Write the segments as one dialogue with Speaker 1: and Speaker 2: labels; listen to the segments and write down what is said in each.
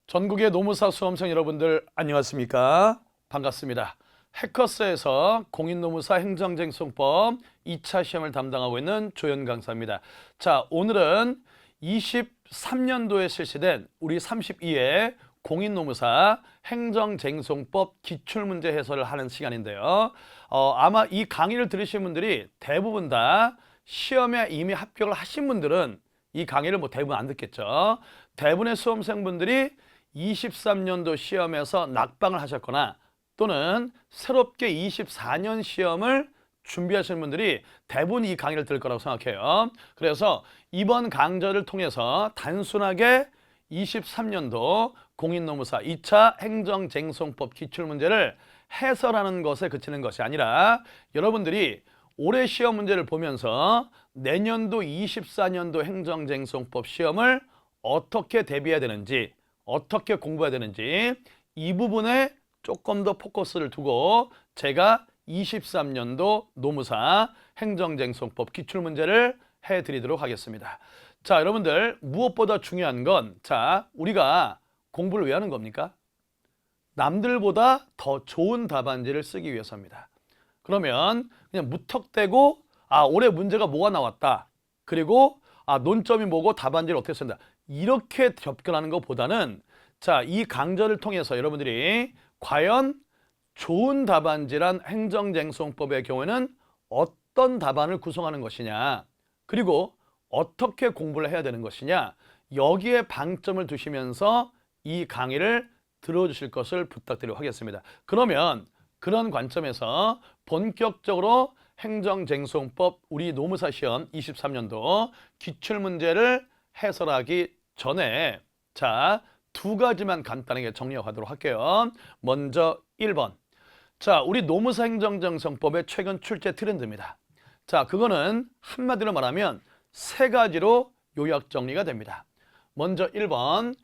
Speaker 1: 전국의 노무사 수험생 여러분들 안녕하십니까? 반갑습니다. 해커스에서 공인노무사 행정쟁송법 2차 시험을 담당하고 있는 조현 강사입니다. 자, 오늘은 23년도에 실시된 우리 32회 공인노무사 행정쟁송법 기출문제 해설을 하는 시간인데요. 아마 이 강의를 들으신 분들이 대부분 다 시험에 이미 합격을 하신 분들은 이 강의를 대부분 안 듣겠죠. 대부분의 수험생분들이 23년도 시험에서 낙방을 하셨거나 또는 새롭게 24년 시험을 준비하시는 분들이 대부분 이 강의를 들을 거라고 생각해요. 그래서 이번 강좌를 통해서 단순하게 23년도 공인노무사 2차 행정쟁송법 기출문제를 해설하는 것에 그치는 것이 아니라 여러분들이 올해 시험 문제를 보면서 내년도 24년도 행정쟁송법 시험을 어떻게 대비해야 되는지, 어떻게 공부해야 되는지 이 부분에 조금 더 포커스를 두고 제가 23년도 노무사 행정쟁송법 기출문제를 해드리도록 하겠습니다. 자, 여러분들 무엇보다 중요한 건 우리가 공부를 왜 하는 겁니까? 남들보다 더 좋은 답안지를 쓰기 위해서입니다. 그러면 그냥 무턱대고 올해 문제가 뭐가 나왔다. 그리고 논점이 뭐고 답안지를 어떻게 쓴다. 이렇게 접근하는 것보다는 이 강좌를 통해서 여러분들이 과연 좋은 답안지란 행정쟁송법의 경우에는 어떤 답안을 구성하는 것이냐, 그리고 어떻게 공부를 해야 되는 것이냐, 여기에 방점을 두시면서 이 강의를 들어주실 것을 부탁드리도록 하겠습니다. 그러면 그런 관점에서 본격적으로 행정쟁송법 우리 노무사 시험 23년도 기출문제를 해설하기 전에 두 가지만 간단하게 정리하도록 할게요. 먼저 1번. 우리 노무사 행정쟁송법의 최근 출제 트렌드입니다. 그거는 한마디로 말하면 세 가지로 요약 정리가 됩니다. 먼저 1번.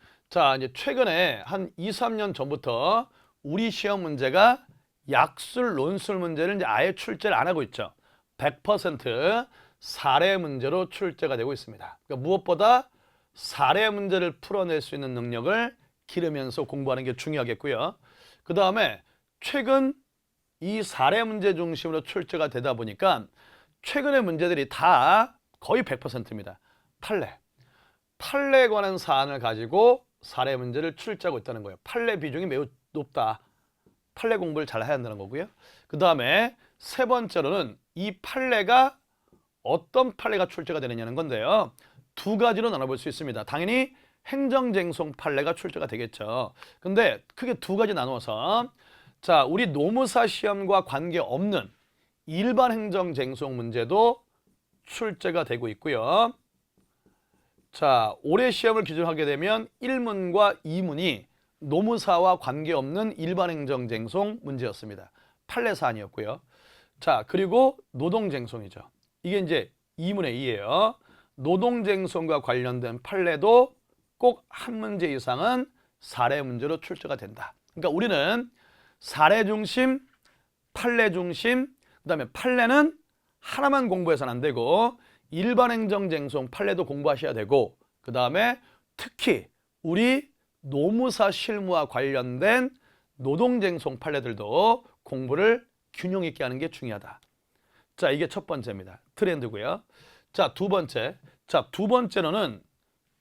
Speaker 1: 이제 최근에 한 2, 3년 전부터 우리 시험 문제가 약술, 논술 문제를 이제 아예 출제를 안 하고 있죠. 100% 사례 문제로 출제가 되고 있습니다. 그러니까 무엇보다 사례 문제를 풀어낼 수 있는 능력을 기르면서 공부하는 게 중요하겠고요. 그 다음에 최근 이 사례 문제 중심으로 출제가 되다 보니까 최근의 문제들이 다 거의 100%입니다. 판례에 관한 사안을 가지고 사례 문제를 출제하고 있다는 거예요. 판례 비중이 매우 높다. 판례 공부를 잘 해야 한다는 거고요. 그 다음에 세 번째로는 이 판례가 어떤 판례가 출제가 되느냐는 건데요. 두 가지로 나눠볼 수 있습니다. 당연히 행정쟁송 판례가 출제가 되겠죠. 근데 크게 두 가지 나누어서 우리 노무사 시험과 관계없는 일반 행정쟁송 문제도 출제가 되고 있고요. 올해 시험을 기준으로 하게 되면 1문과 2문이 노무사와 관계없는 일반 행정쟁송 문제였습니다. 판례 사안이었고요. 그리고 노동쟁송이죠. 이게 이제 2문의 2예요. 노동쟁송과 관련된 판례도 꼭 한 문제 이상은 사례 문제로 출제가 된다. 그러니까 우리는 사례 중심, 판례 중심, 그 다음에 판례는 하나만 공부해서는 안 되고 일반 행정쟁송 판례도 공부하셔야 되고 그 다음에 특히 우리 노무사 실무와 관련된 노동쟁송 판례들도 공부를 균형 있게 하는 게 중요하다. 이게 첫 번째입니다. 트렌드고요. 두 번째. 두 번째로는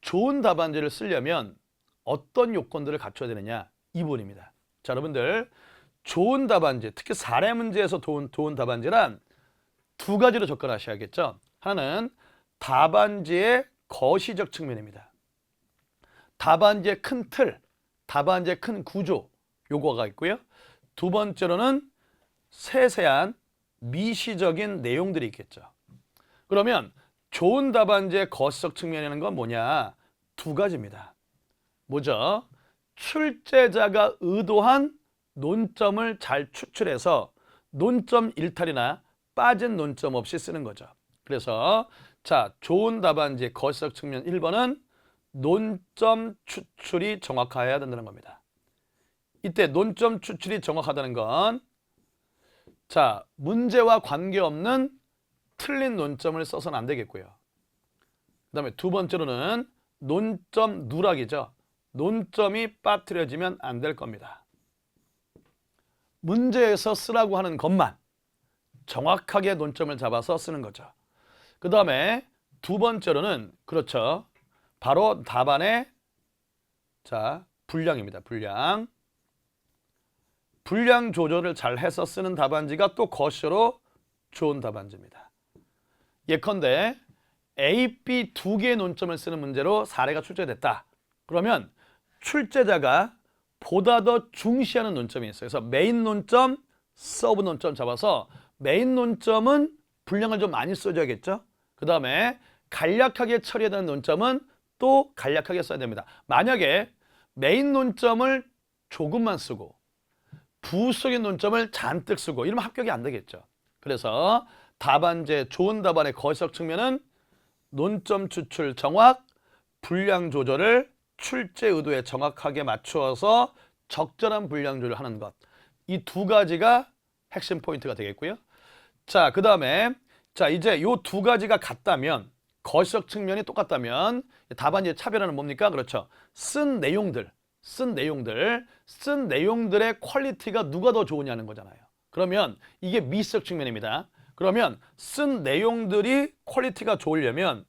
Speaker 1: 좋은 답안지를 쓰려면 어떤 요건들을 갖춰야 되느냐 이 부분입니다. 여러분들 좋은 답안지, 특히 사례 문제에서 좋은 답안지란 두 가지로 접근하셔야겠죠. 하나는 답안지의 거시적 측면입니다. 답안지의 큰 틀, 답안지의 큰 구조 요거가 있고요. 두 번째로는 세세한 미시적인 내용들이 있겠죠. 그러면 좋은 답안지의 거시적 측면이라는 건 뭐냐? 두 가지입니다. 뭐죠? 출제자가 의도한 논점을 잘 추출해서 논점 일탈이나 빠진 논점 없이 쓰는 거죠. 그래서 좋은 답안지의 거시적 측면 1번은 논점 추출이 정확해야 된다는 겁니다. 이때 논점 추출이 정확하다는 건 문제와 관계없는 틀린 논점을 써서는 안 되겠고요. 그 다음에 두 번째로는 논점 누락이죠. 논점이 빠뜨려지면 안 될 겁니다. 문제에서 쓰라고 하는 것만 정확하게 논점을 잡아서 쓰는 거죠. 그 다음에 두 번째로는 그렇죠. 바로 답안의 분량입니다. 분량 조절을 잘 해서 쓰는 답안지가 또 거시로 좋은 답안지입니다. 예컨대 A, B 두 개의 논점을 쓰는 문제로 사례가 출제됐다. 그러면 출제자가 보다 더 중시하는 논점이 있어요. 그래서 메인 논점, 서브 논점 잡아서 메인 논점은 분량을 좀 많이 써줘야겠죠. 그 다음에 간략하게 처리해야 되는 논점은 또 간략하게 써야 됩니다. 만약에 메인 논점을 조금만 쓰고 부수적인 논점을 잔뜩 쓰고 이러면 합격이 안 되겠죠. 그래서 답안제 좋은 답안의 거시적 측면은 논점 추출 정확, 분량 조절을 출제 의도에 정확하게 맞추어서 적절한 분량 조절을 하는 것. 이 두 가지가 핵심 포인트가 되겠고요. 자, 그 다음에 이제 요 두 가지가 같다면 거시적 측면이 똑같다면 답안지의 차별화는 뭡니까? 그렇죠. 쓴 내용들의 퀄리티가 누가 더 좋으냐는 거잖아요. 그러면 이게 미적 측면입니다. 그러면 쓴 내용들이 퀄리티가 좋으려면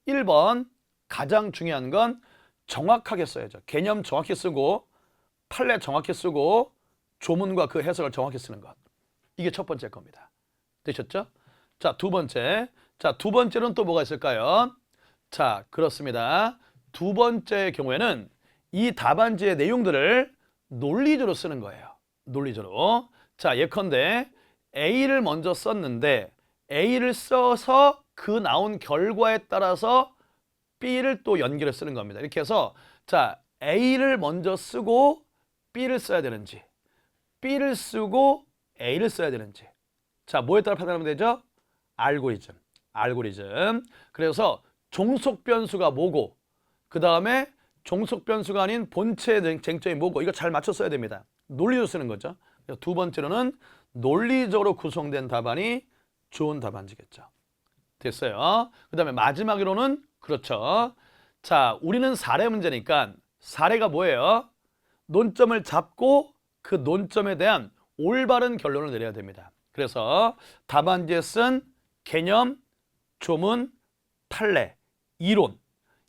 Speaker 1: 1번 가장 중요한 건 정확하게 써야죠. 개념 정확히 쓰고 판례 정확히 쓰고 조문과 그 해석을 정확히 쓰는 것. 이게 첫 번째 겁니다. 되셨죠? 자, 두 번째는 또 뭐가 있을까요? 자, 그렇습니다. 두 번째 경우에는 이 답안지의 내용들을 논리적으로 쓰는 거예요. 논리적으로. 자, 예컨대 A를 먼저 썼는데 A를 써서 그 나온 결과에 따라서 B를 또 연결해 쓰는 겁니다. 이렇게 해서 A를 먼저 쓰고 B를 써야 되는지 B를 쓰고 A를 써야 되는지 뭐에 따라 판단하면 되죠? 알고리즘. 그래서 종속 변수가 뭐고 그 다음에 종속 변수가 아닌 본체의 쟁점이 뭐고 이거 잘 맞춰 써야 됩니다. 논리로 쓰는 거죠. 두 번째로는 논리적으로 구성된 답안이 좋은 답안지겠죠. 됐어요. 그 다음에 마지막으로는 그렇죠. 우리는 사례 문제니까 사례가 뭐예요? 논점을 잡고 그 논점에 대한 올바른 결론을 내려야 됩니다. 그래서 답안지에 쓴 개념, 조문, 판례, 이론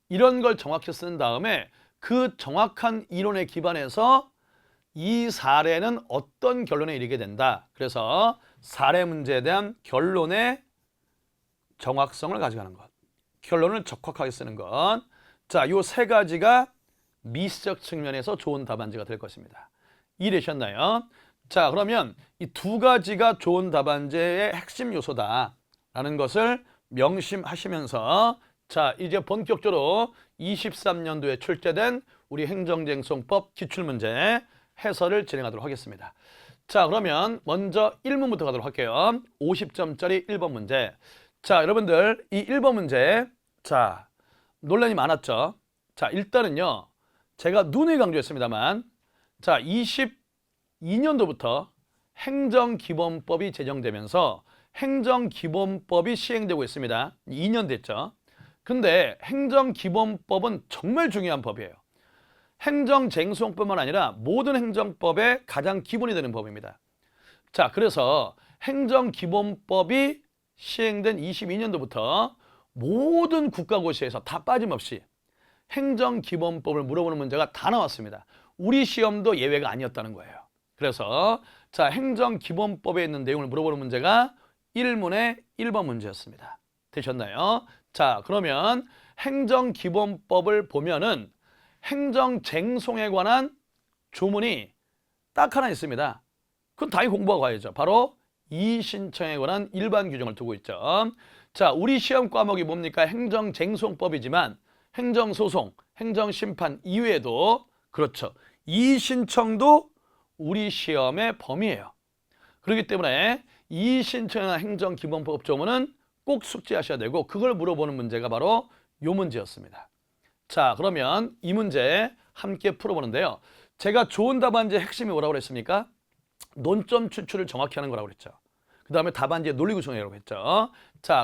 Speaker 1: 이런 걸 정확히 쓴 다음에 그 정확한 이론에 기반해서 이 사례는 어떤 결론에 이르게 된다. 그래서 사례 문제에 대한 결론의 정확성을 가져가는 것. 결론을 적확하게 쓰는 것. 요 세 가지가 미적 측면에서 좋은 답안지가 될 것입니다. 이해되셨나요? 그러면 이 두 가지가 좋은 답안지의 핵심 요소다라는 것을 명심하시면서 이제 본격적으로 23년도에 출제된 우리 행정쟁송법 기출문제 해설을 진행하도록 하겠습니다. 그러면 먼저 1문부터 가도록 할게요. 50점짜리 1번 문제. 여러분들 이 1번 문제 논란이 많았죠. 일단은요. 제가 누누이 강조했습니다만 22년도부터 행정기본법이 제정되면서 행정기본법이 시행되고 있습니다. 2년 됐죠. 근데 행정기본법은 정말 중요한 법이에요. 행정쟁송뿐만 아니라 모든 행정법의 가장 기본이 되는 법입니다. 그래서 행정기본법이 시행된 22년도부터 모든 국가고시에서 다 빠짐없이 행정기본법을 물어보는 문제가 다 나왔습니다. 우리 시험도 예외가 아니었다는 거예요. 그래서 행정기본법에 있는 내용을 물어보는 문제가 1문의 1번 문제였습니다. 되셨나요? 그러면 행정기본법을 보면은 행정쟁송에 관한 조문이 딱 하나 있습니다. 그건 당연히 공부하고 가야죠. 바로 이의신청에 관한 일반 규정을 두고 있죠. 우리 시험 과목이 뭡니까? 행정쟁송법이지만 행정소송, 행정심판 이외에도 그렇죠. 이의신청도 우리 시험의 범위예요. 그렇기 때문에 이의신청이나 행정기본법 조문은 꼭 숙지하셔야 되고 그걸 물어보는 문제가 바로 이 문제였습니다. 그러면 이 문제 함께 풀어보는데요. 제가 좋은 답안지의 핵심이 뭐라고 그랬습니까? 논점 추출을 정확히 하는 거라고 그랬죠. 그 다음에 답안지의 논리 구성이라고 했죠.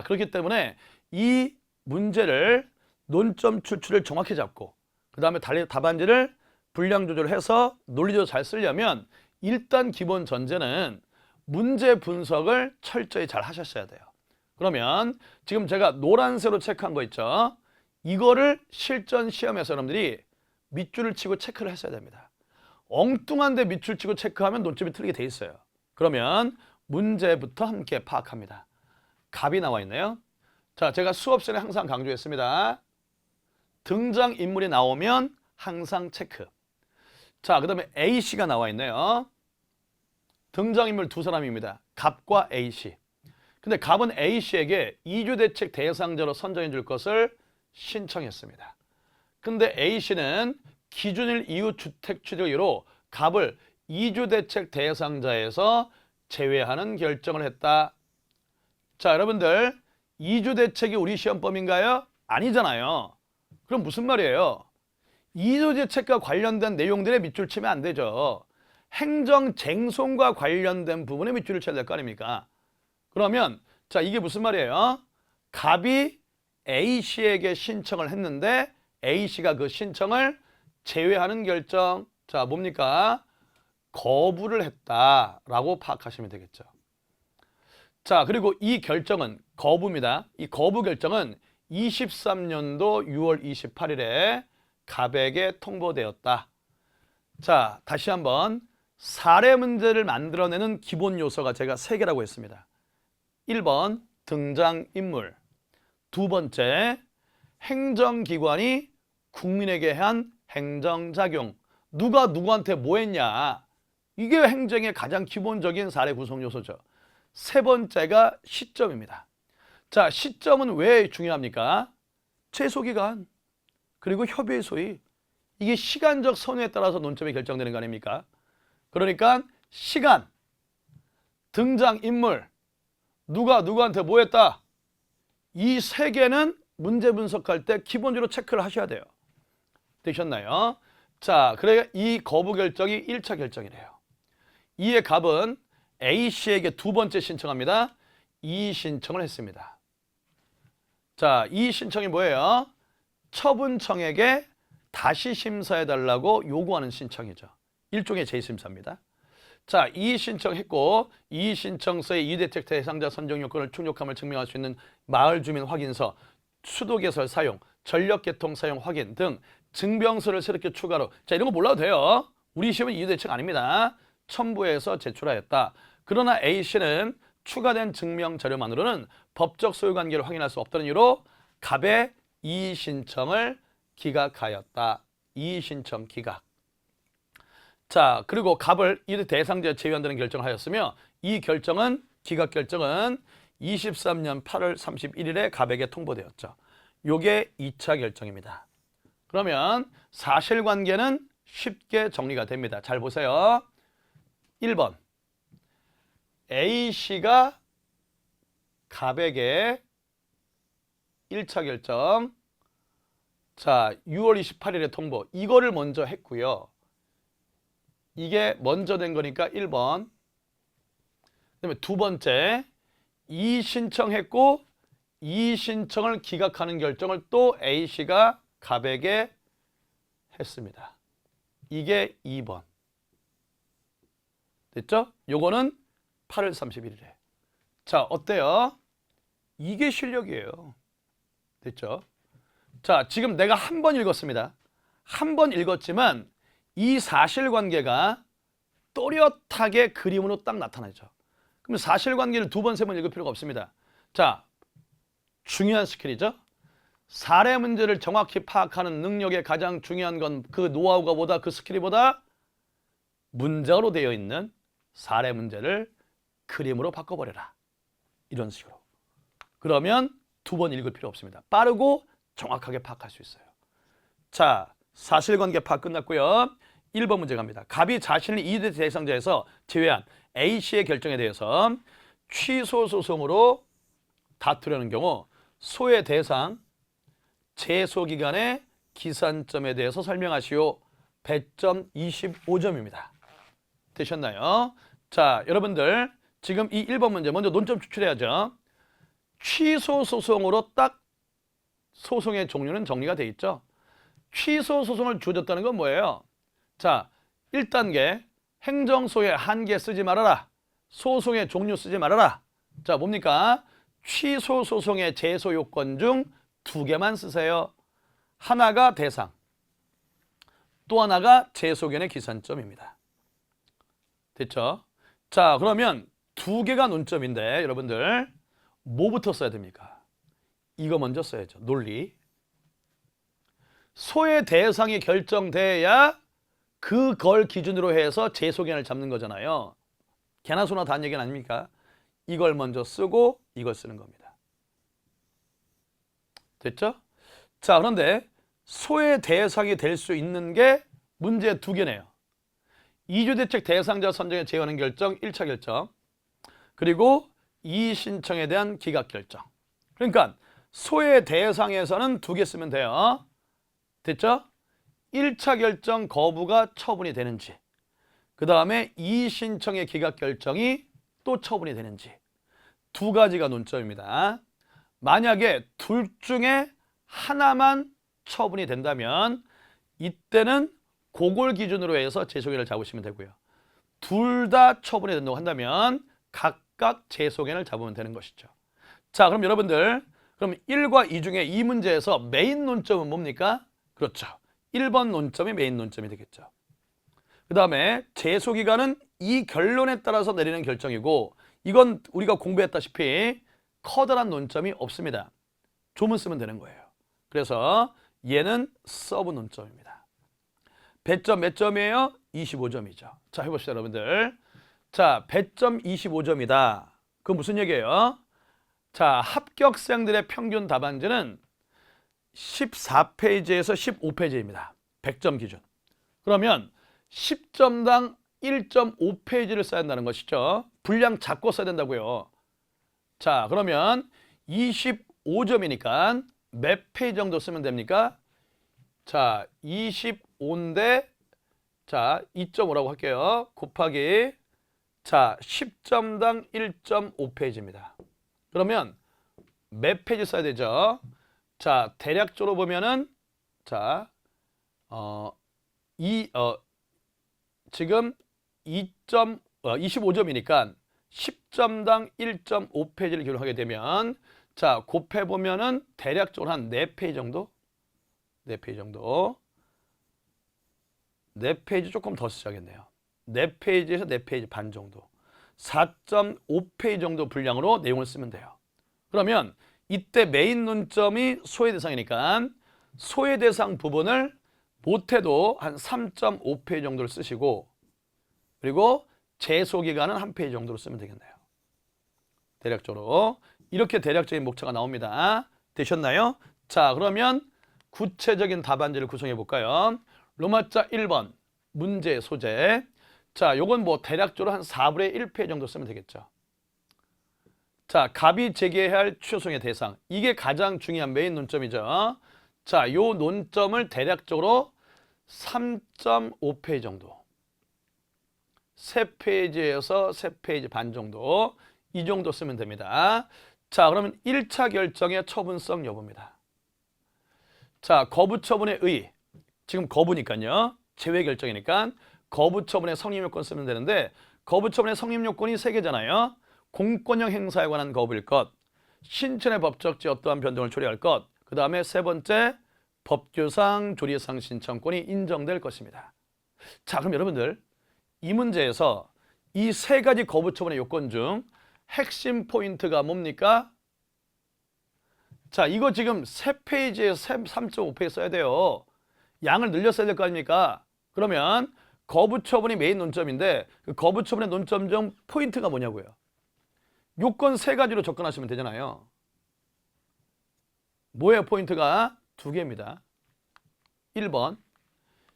Speaker 1: 그렇기 때문에 이 문제를 논점 추출을 정확히 잡고 그 다음에 답안지를 분량 조절해서 논리적으로 잘 쓰려면 일단 기본 전제는 문제 분석을 철저히 잘 하셨어야 돼요. 그러면 지금 제가 노란색으로 체크한 거 있죠? 이거를 실전 시험에서 여러분들이 밑줄을 치고 체크를 했어야 됩니다. 엉뚱한데 밑줄 치고 체크하면 논점이 틀리게 돼 있어요. 그러면 문제부터 함께 파악합니다. 갑이 나와 있네요. 자, 제가 수업 시간에 항상 강조했습니다. 등장인물이 나오면 항상 체크. 자, 그 다음에 A씨가 나와 있네요. 등장인물 두 사람입니다. 갑과 A씨. 근데 갑은 A씨에게 이주대책 대상자로 선정해 줄 것을 신청했습니다. 근데 A씨는 기준일 이후 주택 취득 이유로 갑을 이주대책 대상자에서 제외하는 결정을 했다. 자, 여러분들 이주대책이 우리 시험범인가요? 아니잖아요. 그럼 무슨 말이에요? 이주대책과 관련된 내용들에 밑줄 치면 안 되죠. 행정쟁송과 관련된 부분에 밑줄을 쳐야 될 거 아닙니까? 그러면 자, 이게 무슨 말이에요? 갑이 A씨에게 신청을 했는데 A씨가 그 신청을 제외하는 결정, 자, 뭡니까? 거부를 했다라고 파악하시면 되겠죠. 자, 그리고 이 결정은 거부입니다. 이 거부 결정은 23년도 6월 28일에 갑에게 통보되었다. 자, 다시 한번 사례 문제를 만들어내는 기본 요소가 제가 3개라고 했습니다. 1번 등장인물, 두 번째 행정기관이 국민에게 한 행정작용, 누가 누구한테 뭐 했냐, 이게 행정의 가장 기본적인 사례 구성 요소죠. 세 번째가 시점입니다. 자, 시점은 왜 중요합니까? 최소기간, 그리고 협의의 소위, 이게 시간적 선회에 따라서 논점이 결정되는 거 아닙니까? 그러니까 시간, 등장인물, 누가 누구한테 뭐 했다, 이 세 개는 문제 분석할 때 기본적으로 체크를 하셔야 돼요. 되셨나요? 자, 그래 이 거부 결정이 1차 결정이래요. 이에 갑은 A씨에게 두 번째 신청합니다. 이 신청을 했습니다. 자, 이 신청이 뭐예요? 처분청에게 다시 심사해달라고 요구하는 신청이죠. 일종의 재심사입니다. 자, 이 신청했고 이 신청서의 이주대책 대상자 선정 요건을 충족함을 증명할 수 있는 마을주민 확인서, 수도개설 사용, 전력개통 사용 확인 등 증명서를 새롭게 추가로, 자, 이런 거 몰라도 돼요. 우리 시험은 이주대책 아닙니다. 첨부해서 제출하였다. 그러나 A씨는 추가된 증명 자료만으로는 법적 소유관계를 확인할 수 없다는 이유로 갑의 이의 신청을 기각하였다. 이의 신청 기각. 자, 그리고 갑을 이 대상자에 제외한다는 결정을 하였으며 이 결정은, 기각 결정은 23년 8월 31일에 갑에게 통보되었죠. 요게 2차 결정입니다. 그러면 사실관계는 쉽게 정리가 됩니다. 잘 보세요. 1번 A씨가 갑에게 1차 결정, 자, 6월 28일에 통보, 이거를 먼저 했고요. 이게 먼저 된 거니까 1번. 그다음에 두 번째, 이 신청했고 이 신청을 기각하는 결정을 또 A씨가 갑에게 했습니다. 이게 2번. 됐죠? 요거는 8월 31일에. 자, 어때요? 이게 실력이에요. 됐죠? 자, 지금 내가 한 번 읽었습니다. 한 번 읽었지만 이 사실관계가 또렷하게 그림으로 딱 나타나죠. 그럼 사실관계를 두 번, 세 번 읽을 필요가 없습니다. 자, 중요한 스킬이죠. 사례 문제를 정확히 파악하는 능력의 가장 중요한 건 그 노하우가 보다, 그 스킬이 보다 문장으로 되어 있는 사례 문제를 그림으로 바꿔버려라. 이런 식으로. 그러면 두 번 읽을 필요 없습니다. 빠르고 정확하게 파악할 수 있어요. 자, 사실관계 파악 끝났고요. 1번 문제 갑니다. 갑이 자신을 이주 대상자에서 제외한 A씨의 결정에 대해서 취소 소송으로 다투려는 경우 소의 대상, 제소기간의 기산점에 대해서 설명하시오. 배점 25점입니다. 되셨나요? 자, 여러분들 지금 이 1번 문제 먼저 논점 추출해야죠. 취소 소송으로 딱 소송의 종류는 정리가 돼 있죠. 취소 소송을 주어졌다는 건 뭐예요? 자, 1단계 행정소의 한계 쓰지 말아라. 소송의 종류 쓰지 말아라. 자, 뭡니까? 취소 소송의 제소 요건 중 2개만 쓰세요. 하나가 대상, 또 하나가 제소견의 기산점입니다. 됐죠? 자, 그러면 2개가 논점인데 여러분들 뭐부터 써야 됩니까? 이거 먼저 써야죠. 논리. 소의 대상이 결정돼야 그걸 기준으로 해서 제소견을 잡는 거잖아요. 개나 소나 단 얘기는 아닙니까? 이걸 먼저 쓰고 이걸 쓰는 겁니다. 됐죠? 자, 그런데 소의 대상이 될 수 있는 게 문제 2개네요. 이주대책 대상자 선정에 제하는 결정, 1차 결정. 그리고 이의신청에 대한 기각 결정. 그러니까 소의 대상에서는 2개 쓰면 돼요. 됐죠? 1차 결정 거부가 처분이 되는지, 그 다음에 이의신청의 기각 결정이 또 처분이 되는지 2가지가 논점입니다. 만약에 둘 중에 하나만 처분이 된다면 이때는 그걸 기준으로 해서 제소견을 잡으시면 되고요. 둘 다 처분이 된다고 한다면 각각 제소견을 잡으면 되는 것이죠. 자, 그럼 여러분들, 그럼 1과 2 중에 이 문제에서 메인 논점은 뭡니까? 그렇죠. 1번 논점이 메인 논점이 되겠죠. 그 다음에 제소기간은 이 결론에 따라서 내리는 결정이고, 이건 우리가 공부했다시피 커다란 논점이 없습니다. 조문 쓰면 되는 거예요. 그래서 얘는 서브 논점입니다. 배점 몇 점이에요? 25점이죠. 자, 해봅시다, 여러분들. 자, 배점 25점이다. 그건 무슨 얘기예요? 자, 합격생들의 평균 답안지는 14페이지에서 15페이지입니다. 100점 기준. 그러면 10점당 1.5페이지를 써야 한다는 것이죠. 분량 작고 써야 된다고요. 자, 그러면 25점이니까 몇 페이지 정도 쓰면 됩니까? 자, 25인데 자, 2.5라고 할게요. 곱하기 자, 10점당 1.5페이지입니다. 그러면 몇 페이지 써야 되죠? 자, 대략적으로 보면은 자, 지금 25점이니까 10점당 1.5페이지를 기록하게 되면 자, 곱해 보면은 대략적으로 한 4페이지 정도? 4페이지 정도. 4페이지 조금 더 쓰셔야겠네요. 4페이지에서 4페이지 반 정도. 4.5페이지 정도 분량으로 내용을 쓰면 돼요. 그러면 이때 메인 논점이 소외 대상이니까 소외 대상 부분을 못해도 한 3.5페이지 정도를 쓰시고, 그리고 제소 기간은 1페이지 정도로 쓰면 되겠네요. 대략적으로 이렇게 대략적인 목차가 나옵니다. 되셨나요? 자, 그러면 구체적인 답안지를 구성해 볼까요? 로마자 1번 문제 소재. 자, 요건 뭐 대략적으로 한 4분의 1페이지 정도 쓰면 되겠죠. 자, 갑이 제기해야 할 취소송의 대상. 이게 가장 중요한 메인 논점이죠. 자, 요 논점을 대략적으로 3.5페이지 정도. 3페이지에서 3페이지 반 정도. 이 정도 쓰면 됩니다. 자, 그러면 1차 결정의 처분성 여부입니다. 자, 거부 처분의 의. 지금 거부니까요. 제외 결정이니까 거부 처분의 성립 요건 쓰면 되는데, 거부 처분의 성립 요건이 3개잖아요. 공권력 행사에 관한 거부일 것, 신천의 법적지 어떠한 변동을 초래할 것, 그 다음에 3번째 법규상 조리상 신청권이 인정될 것입니다. 자, 그럼 여러분들 이 문제에서 이 3가지 거부 처분의 요건 중 핵심 포인트가 뭡니까? 자, 이거 지금 3페이지에 3.5페이지 써야 돼요. 양을 늘려 써야 될 거 아닙니까? 그러면 거부 처분이 메인 논점인데 그 거부 처분의 논점 중 포인트가 뭐냐고요? 요건 3가지로 접근하시면 되잖아요. 뭐예요? 포인트가 2개입니다. 1번,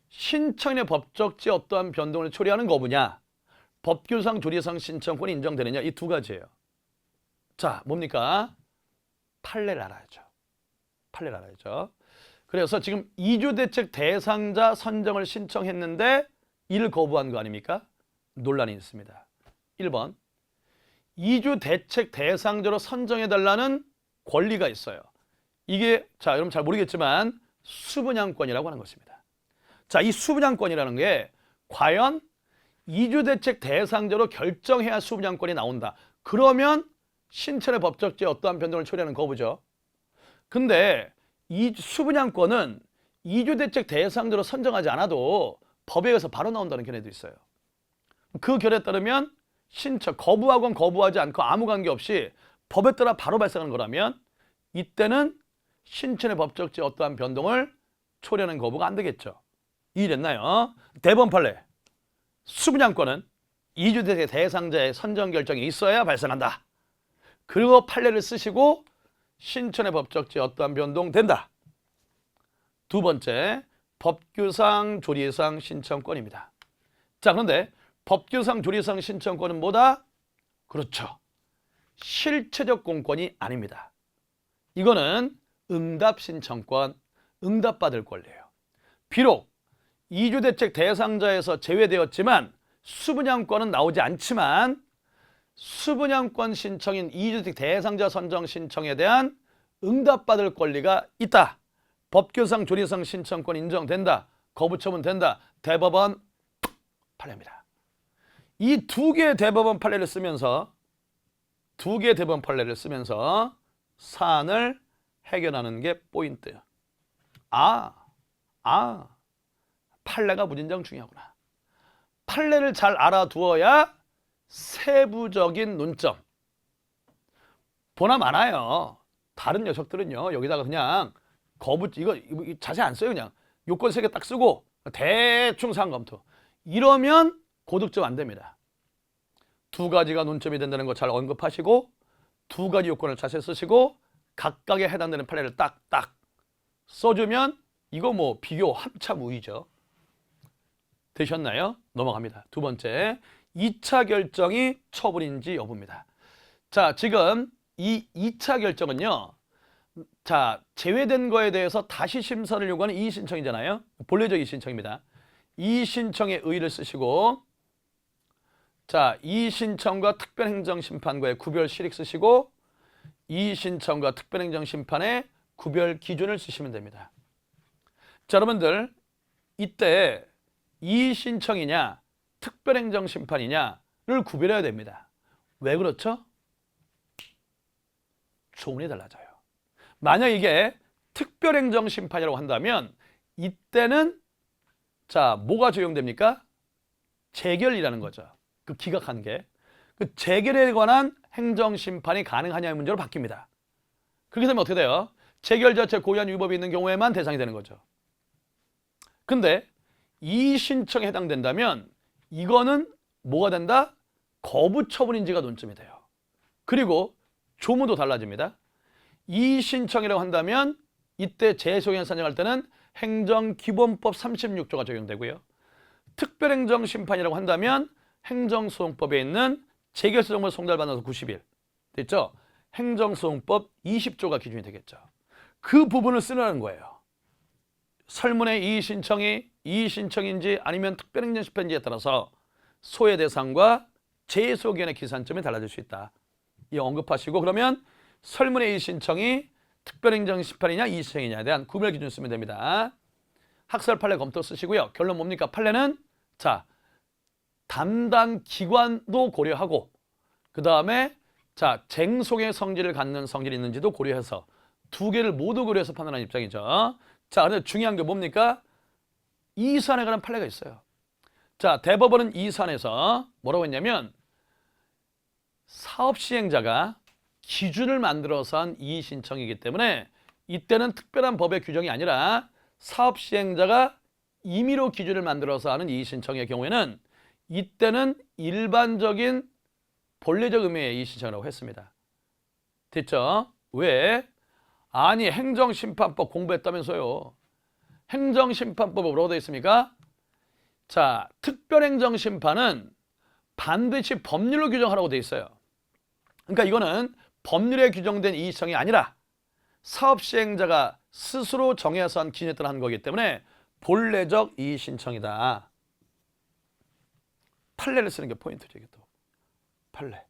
Speaker 1: 신청의 법적지 어떠한 변동을 초래하는 거부냐, 법규상 조리상 신청권이 인정되느냐, 이 2가지예요. 자, 뭡니까? 판례를 알아야죠. 판례를 알아야죠. 그래서 지금 이주대책 대상자 선정을 신청했는데 이를 거부한 거 아닙니까? 논란이 있습니다. 1번, 이주대책 대상자로 선정해달라는 권리가 있어요. 이게 자, 여러분 잘 모르겠지만 수분양권이라고 하는 것입니다. 자, 이 수분양권이라는 게 과연 이주대책 대상자로 결정해야 수분양권이 나온다. 그러면 신천의 법적지에 어떠한 변동을 초래하는 거부죠. 근데 이 수분양권은 이주대책 대상자로 선정하지 않아도 법에 의해서 바로 나온다는 견해도 있어요. 그 견해에 따르면 신청, 거부하건 거부하지 않고 아무 관계없이 법에 따라 바로 발생하는 거라면 이때는 신천의 법적지에 어떠한 변동을 초래하는 거부가 안 되겠죠. 이해됐나요? 대법원 판례. 수분양권은 이주대책 대상자의 선정 결정이 있어야 발생한다. 그리고 판례를 쓰시고 신천의 법적지에 어떠한 변동 된다. 두 번째, 법규상 조리상 신청권입니다. 자, 그런데 법규상 조리상 신청권은 뭐다? 그렇죠. 실체적 공권이 아닙니다. 이거는 응답 신청권, 응답받을 권리예요. 비록 이주대책 대상자에서 제외되었지만 수분양권은 나오지 않지만 수분양권 신청인 이주대책 대상자 선정 신청에 대한 응답받을 권리가 있다. 법규상 조리상 신청권 인정된다. 거부처분 된다. 대법원 판례입니다. 이 두 개의 대법원 판례를 쓰면서 사안을 해결하는 게 포인트. 판례가 무진장 중요하구나. 판례를 잘 알아두어야 세부적인 논점. 보나 마나요. 다른 녀석들은요. 여기다가 그냥 이거 자세히 안 써요. 그냥 요건 3개 딱 쓰고 대충 상검토. 이러면 고득점 안 됩니다. 두 가지가 논점이 된다는 거 잘 언급하시고 두 가지 요건을 자세히 쓰시고 각각에 해당되는 판례를 딱딱 써주면 이거 뭐 비교 한참 우위죠. 되셨나요? 넘어갑니다. 두 번째, 2차 결정이 처분인지 여부입니다. 자, 지금 이 2차 결정은요. 자, 제외된 거에 대해서 다시 심사를 요구하는 이의신청이잖아요. 본래적 이의신청입니다. 이의신청의 의의를 쓰시고 자, 이의신청과 특별행정심판과의 구별 실익 쓰시고 이의신청과 특별행정심판의 구별 기준을 쓰시면 됩니다. 자, 여러분들 이때 이의신청이냐 특별행정심판이냐를 구별해야 됩니다. 왜 그렇죠? 조문이 달라져요. 만약 이게 특별행정심판이라고 한다면 이때는 자, 뭐가 적용됩니까? 재결이라는 거죠. 그 기각한 게. 그 재결에 관한 행정심판이 가능하냐의 문제로 바뀝니다. 그렇게 되면 어떻게 돼요? 재결 자체 고의한 위법이 있는 경우에만 대상이 되는 거죠. 근데 이 신청에 해당된다면 이거는 뭐가 된다? 거부 처분인지가 논점이 돼요. 그리고 조문도 달라집니다. 이 신청이라고 한다면 이때 재소견 산정할 때는 행정기본법 36조가 적용되고요. 특별행정심판이라고 한다면 행정소송법에 있는 재결소정보 송달받아서 90일 됐죠? 행정소송법 20조가 기준이 되겠죠. 그 부분을 쓰라는 거예요. 설문의 이의신청인지 아니면 특별행정심판인지에 따라서 소외 대상과 재소견의 기산점이 달라질 수 있다. 이 언급하시고 그러면 설문의 이의신청이 특별행정심판이냐 이의신청이냐에 대한 구별 기준 쓰면 됩니다. 학설 판례 검토 쓰시고요. 결론 뭡니까? 판례는 자 담당 기관도 고려하고 그 다음에 자 쟁송의 성질을 갖는 성질이 있는지도 고려해서 두 개를 모두 고려해서 판단하는 입장이죠. 자, 그런데 중요한 게 뭡니까? 이 사안에 관한 판례가 있어요. 자, 대법원은 이 사안에서 뭐라고 했냐면 사업시행자가 기준을 만들어서 한 이의신청이기 때문에 이때는 특별한 법의 규정이 아니라 사업시행자가 임의로 기준을 만들어서 하는 이의신청의 경우에는 이때는 일반적인 본래적 의미의 이의신청이라고 했습니다. 됐죠? 왜? 아니 행정심판법 공부했다면서요. 행정심판법에 뭐라고 되어 있습니까? 자, 특별행정심판은 반드시 법률로 규정하라고 되어 있어요. 그러니까 이거는 법률에 규정된 이의신청이 아니라 사업시행자가 스스로 정해서 한 기준에 따라 한 거기 때문에 본래적 이의신청이다. 판례를 쓰는 게 포인트죠. 이게 또 판례.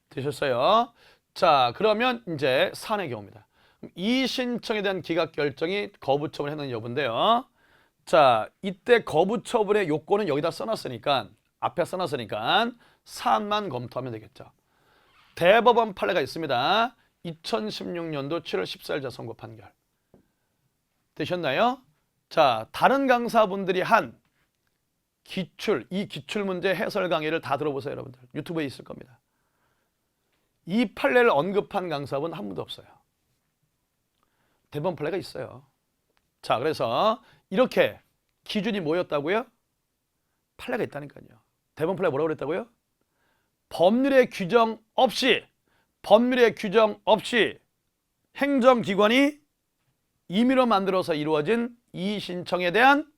Speaker 1: 되셨어요? 자, 그러면 이제 사안의 경우입니다. 이의신청에 대한 기각 결정이 거부처분에 해당되는 여부인데요. 자, 이때 거부 처분의 요건은 여기다 써놨으니까 앞에 써놨으니까 사안만 검토하면 되겠죠. 대법원 판례가 있습니다. 2016년도 7월 14일자 선고 판결. 되셨나요? 자, 다른 강사분들이 한 이 기출 문제 해설 강의를 다 들어보세요, 여러분들. 유튜브에 있을 겁니다. 이 판례를 언급한 강사분 한 분도 없어요. 대법원 판례가 있어요. 자, 그래서 이렇게 기준이 뭐였다고요? 판례가 있다니까요. 대법원 판례 뭐라고 그랬다고요? 법률의 규정 없이 행정기관이 임의로 만들어서 이루어진 이 신청에 대한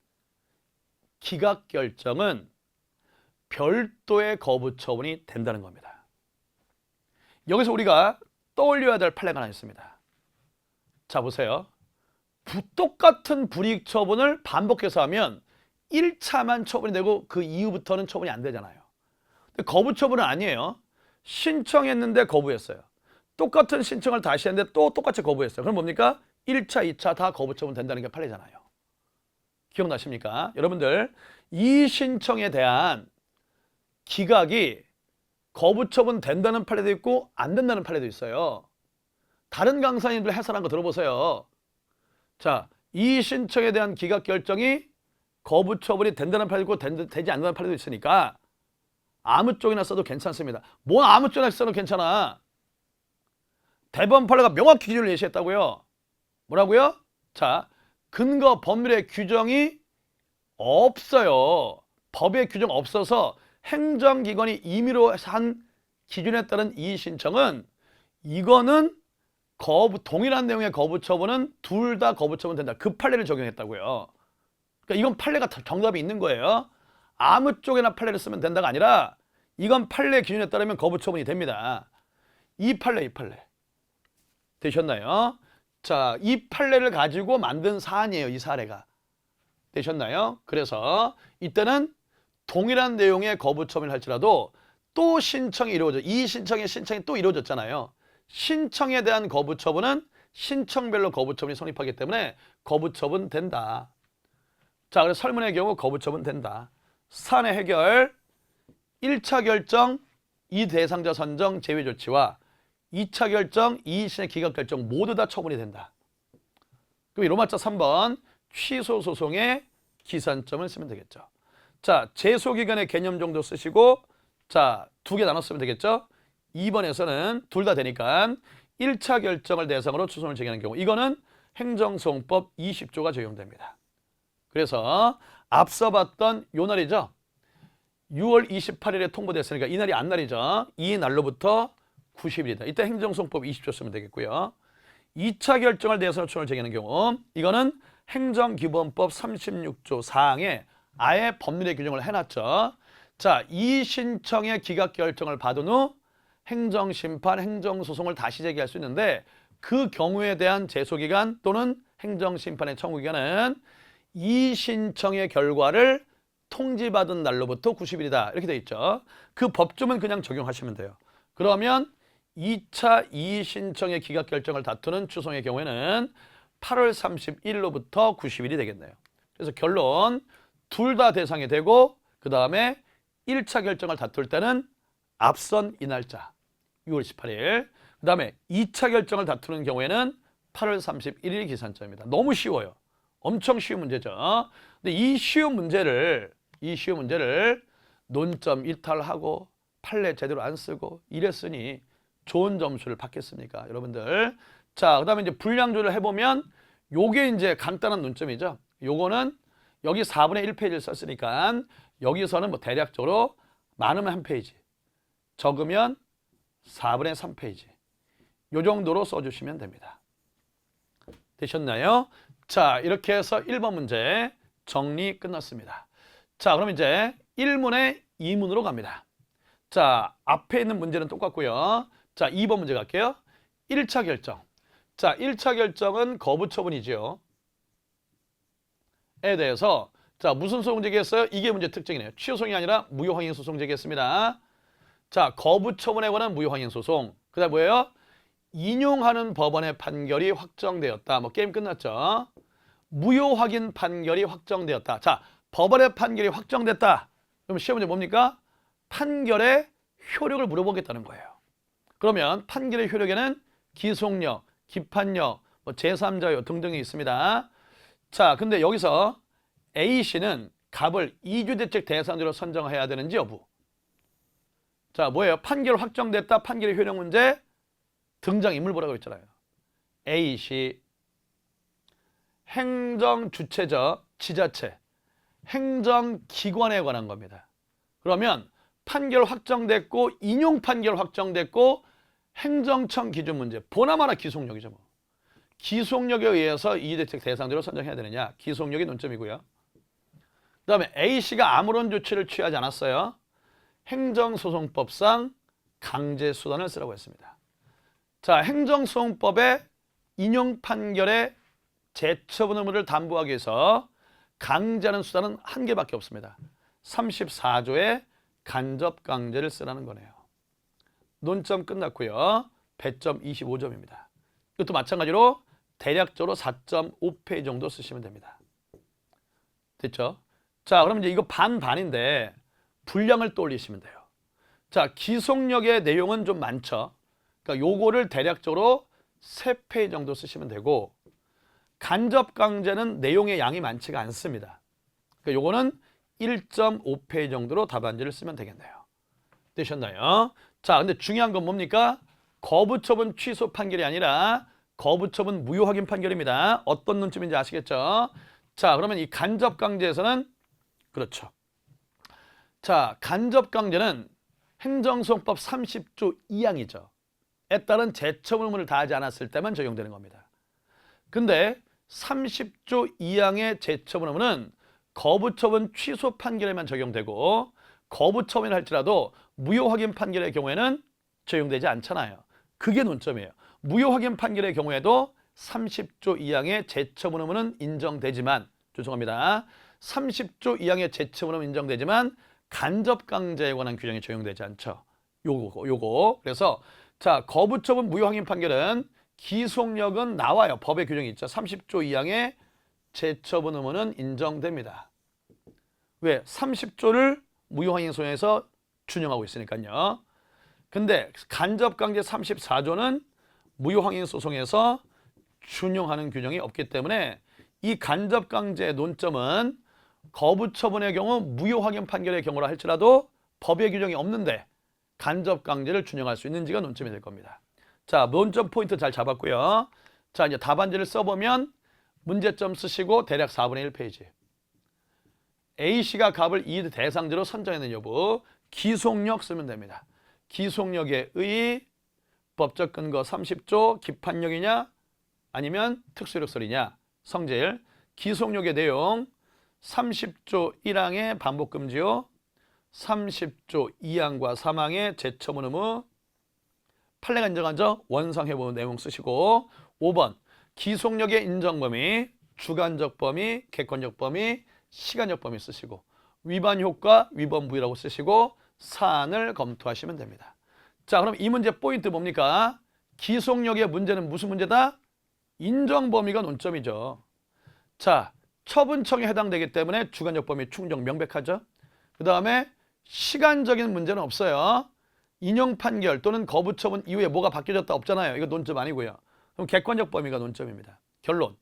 Speaker 1: 기각 결정은 별도의 거부 처분이 된다는 겁니다. 여기서 우리가 떠올려야 될 판례가 하나 있습니다. 자, 보세요. 똑같은 불이익 처분을 반복해서 하면 1차만 처분이 되고 그 이후부터는 처분이 안 되잖아요. 근데 거부 처분은 아니에요. 신청했는데 거부했어요. 똑같은 신청을 다시 했는데 또 똑같이 거부했어요. 그럼 뭡니까? 1차, 2차 다 거부 처분 된다는 게 판례잖아요. 기억나십니까? 여러분들, 이 신청에 대한 기각이 거부 처분 된다는 판례도 있고 안 된다는 판례도 있어요. 다른 강사님들 해설한 거 들어보세요. 자, 이 신청에 대한 기각 결정이 거부 처분이 된다는 판례도 있고 되지 않는다는 판례도 있으니까 아무 쪽이나 써도 괜찮습니다. 뭐 아무 쪽이나 써도 괜찮아. 대법원 판례가 명확히 기준을 예시했다고요. 뭐라고요? 자, 근거 법률의 규정이 없어요. 법의 규정 없어서 행정기관이 임의로 한 기준에 따른 이 신청은 이거는 동일한 내용의 거부 처분은 둘 다 거부 처분 된다. 그 판례를 적용했다고요. 그러니까 이건 판례가 정답이 있는 거예요. 아무 쪽에나 판례를 쓰면 된다가 아니라 이건 판례 기준에 따르면 거부 처분이 됩니다. 이 판례. 되셨나요? 자, 이 판례를 가지고 만든 사안이에요. 이 사례가. 되셨나요? 그래서 이때는 동일한 내용의 거부 처분을 할지라도 또 신청이 이루어져. 이 신청이 또 이루어졌잖아요. 신청에 대한 거부 처분은 신청별로 거부 처분이 성립하기 때문에 거부 처분 된다. 자, 그래서 설문의 경우 거부 처분 된다. 사안의 해결, 1차 결정, 이 대상자 선정 제외 조치와 2차 결정, 이의신의 기각 결정 모두 다 처분이 된다. 그럼 로마자 3번 취소 소송의 기산점을 쓰면 되겠죠. 자, 제소기간의 개념 정도 쓰시고 자, 두 개 나눠 쓰면 되겠죠. 2번에서는 둘 다 되니까 1차 결정을 대상으로 추송을 제기하는 경우 이거는 행정소송법 20조가 적용됩니다. 그래서 앞서 봤던 요 날이죠. 6월 28일에 통보됐으니까 이 날이 안 날이죠. 이 날로부터 90일이다. 이때 행정소송법 20조 쓰면 되겠고요. 2차 결정을 대상으로 추송을 제기하는 경우 이거는 행정기본법 36조 4항에 아예 법률의 규정을 해놨죠. 자, 이 신청의 기각 결정을 받은 후 행정심판, 행정소송을 다시 제기할 수 있는데 그 경우에 대한 제소기간 또는 행정심판의 청구기간은 이 신청의 결과를 통지받은 날로부터 90일이다. 이렇게 돼 있죠. 그 법조문 그냥 적용하시면 돼요. 그러면 2차 이의신청의 기각 결정을 다투는 추송의 경우에는 8월 30일로부터 90일이 되겠네요. 그래서 결론 둘 다 대상이 되고 그 다음에 1차 결정을 다툴 때는 앞선 이 날짜 6월 18일 그 다음에 2차 결정을 다투는 경우에는 8월 31일 기산점입니다. 너무 쉬워요. 엄청 쉬운 문제죠. 근데 이 쉬운 문제를 논점 이탈하고 판례 제대로 안 쓰고 이랬으니 좋은 점수를 받겠습니까, 여러분들? 자, 그다음에 이제 분량 조절을 해보면 요게 이제 간단한 논점이죠. 요거는 여기 4분의 1페이지를 썼으니까 여기서는 뭐 대략적으로 많으면 한 페이지, 적으면 4분의 3페이지 요 정도로 써주시면 됩니다. 되셨나요? 자, 이렇게 해서 1번 문제 정리 끝났습니다. 자, 그럼 이제 1문의 2문으로 갑니다. 자, 앞에 있는 문제는 똑같고요. 자, 2번 문제 갈게요. 1차 결정. 자, 1차 결정은 거부 처분이지요. 에 대해서 자, 무슨 소송 제기했어요? 이게 문제 특징이네요. 취소송이 아니라 무효확인 소송 제기했습니다. 자, 거부 처분에 관한 무효확인 소송. 그다음 뭐예요? 인용하는 법원의 판결이 확정되었다. 뭐 게임 끝났죠. 무효 확인 판결이 확정되었다. 자, 법원의 판결이 확정됐다. 그럼 시험 문제 뭡니까? 판결의 효력을 물어보겠다는 거예요. 그러면 판결의 효력에는 기속력, 기판력, 뭐 제3자요 등등이 있습니다. 자, 근데 여기서 A씨는 갑을 이주대책 대상자로 선정해야 되는지 여부. 자, 뭐예요? 판결 확정됐다. 판결의 효력 문제. 등장인물 보라고 했잖아요. A씨 행정주체적 지자체, 행정기관에 관한 겁니다. 그러면 판결 확정됐고 인용 판결 확정됐고 행정청 기준 문제. 보나마나 기속력이죠. 뭐. 기속력에 의해서 이주대책 대상자로 선정해야 되느냐. 기속력이 논점이고요. 그 다음에 A씨가 아무런 조치를 취하지 않았어요. 행정소송법상 강제수단을 쓰라고 했습니다. 자, 행정소송법의 인용 판결의 재처분 의무를 담보하기 위해서 강제하는 수단은 한 개밖에 없습니다. 34조의 간접강제를 쓰라는 거네요. 논점 끝났고요. 배점 25점입니다. 이것도 마찬가지로 대략적으로 4.5페이지 정도 쓰시면 됩니다. 됐죠? 자, 그럼 이제 이거 반반인데 분량을 떠올리시면 돼요. 자, 기속력의 내용은 좀 많죠. 그러니까 요거를 대략적으로 3페이지 정도 쓰시면 되고 간접강제는 내용의 양이 많지가 않습니다. 그러니까 요거는 1.5페이지 정도로 답안지를 쓰면 되겠네요. 되셨나요? 자, 근데 중요한 건 뭡니까? 거부처분 취소 판결이 아니라 거부처분 무효 확인 판결입니다. 어떤 논점인지 아시겠죠? 자, 그러면 이 간접강제에서는 그렇죠. 자, 간접강제는 행정소송법 30조 2항이죠. 에 따른 재처분 의무를 다하지 않았을 때만 적용되는 겁니다. 근데 30조 2항의 재처분 의무는 거부처분 취소 판결에만 적용되고 거부처분을 할지라도 무효 확인 판결의 경우에는 적용되지 않잖아요. 그게 논점이에요. 무효 확인 판결의 경우에도 30조 2항의 재처분 의무는 인정되지만 죄송합니다. 30조 2항의 재처분 의무는 인정되지만 간접강제에 관한 규정이 적용되지 않죠. 요거. 그래서 자, 거부처분 무효 확인 판결은 기속력은 나와요. 법의 규정이 있죠. 30조 2항의 재처분 의무는 인정됩니다. 왜? 30조를 무효 확인 소송에서 준용하고 있으니까요. 근데 간접강제 34조는 무효 확인 소송에서 준용하는 규정이 없기 때문에 이 간접강제 논점은 거부처분의 경우 무효 확인 판결의 경우라 할지라도 법의 규정이 없는데 간접강제를 준용할 수 있는지가 논점이 될 겁니다. 자, 논점 포인트 잘 잡았고요. 자, 이제 답안지를 써보면 문제점 쓰시고 대략 4분의 1페이지. A씨가 갑을 이의 대상자로 선정했는 여부, 기속력 쓰면 됩니다. 기속력에 의 법적 근거 30조 기판력이냐 아니면 특수력설이냐 성질, 기속력의 내용 30조 1항의 반복금지요, 30조 2항과 3항의 재처분 의무, 판례가 인정하죠? 원상회부 내용 쓰시고 5번 기속력의 인정 범위, 주관적 범위, 객관적 범위, 시간적 범위 쓰시고 위반 효과, 위반 부위라고 쓰시고 사안을 검토하시면 됩니다. 자, 그럼 이 문제 포인트 뭡니까? 기속력의 문제는 무슨 문제다? 인정 범위가 논점이죠. 자, 처분청에 해당되기 때문에 주관적 범위 충정 명백하죠. 그 다음에 시간적인 문제는 없어요. 인용 판결 또는 거부 처분 이후에 뭐가 바뀌어졌다 없잖아요. 이거 논점 아니고요. 그럼 객관적 범위가 논점입니다. 결론.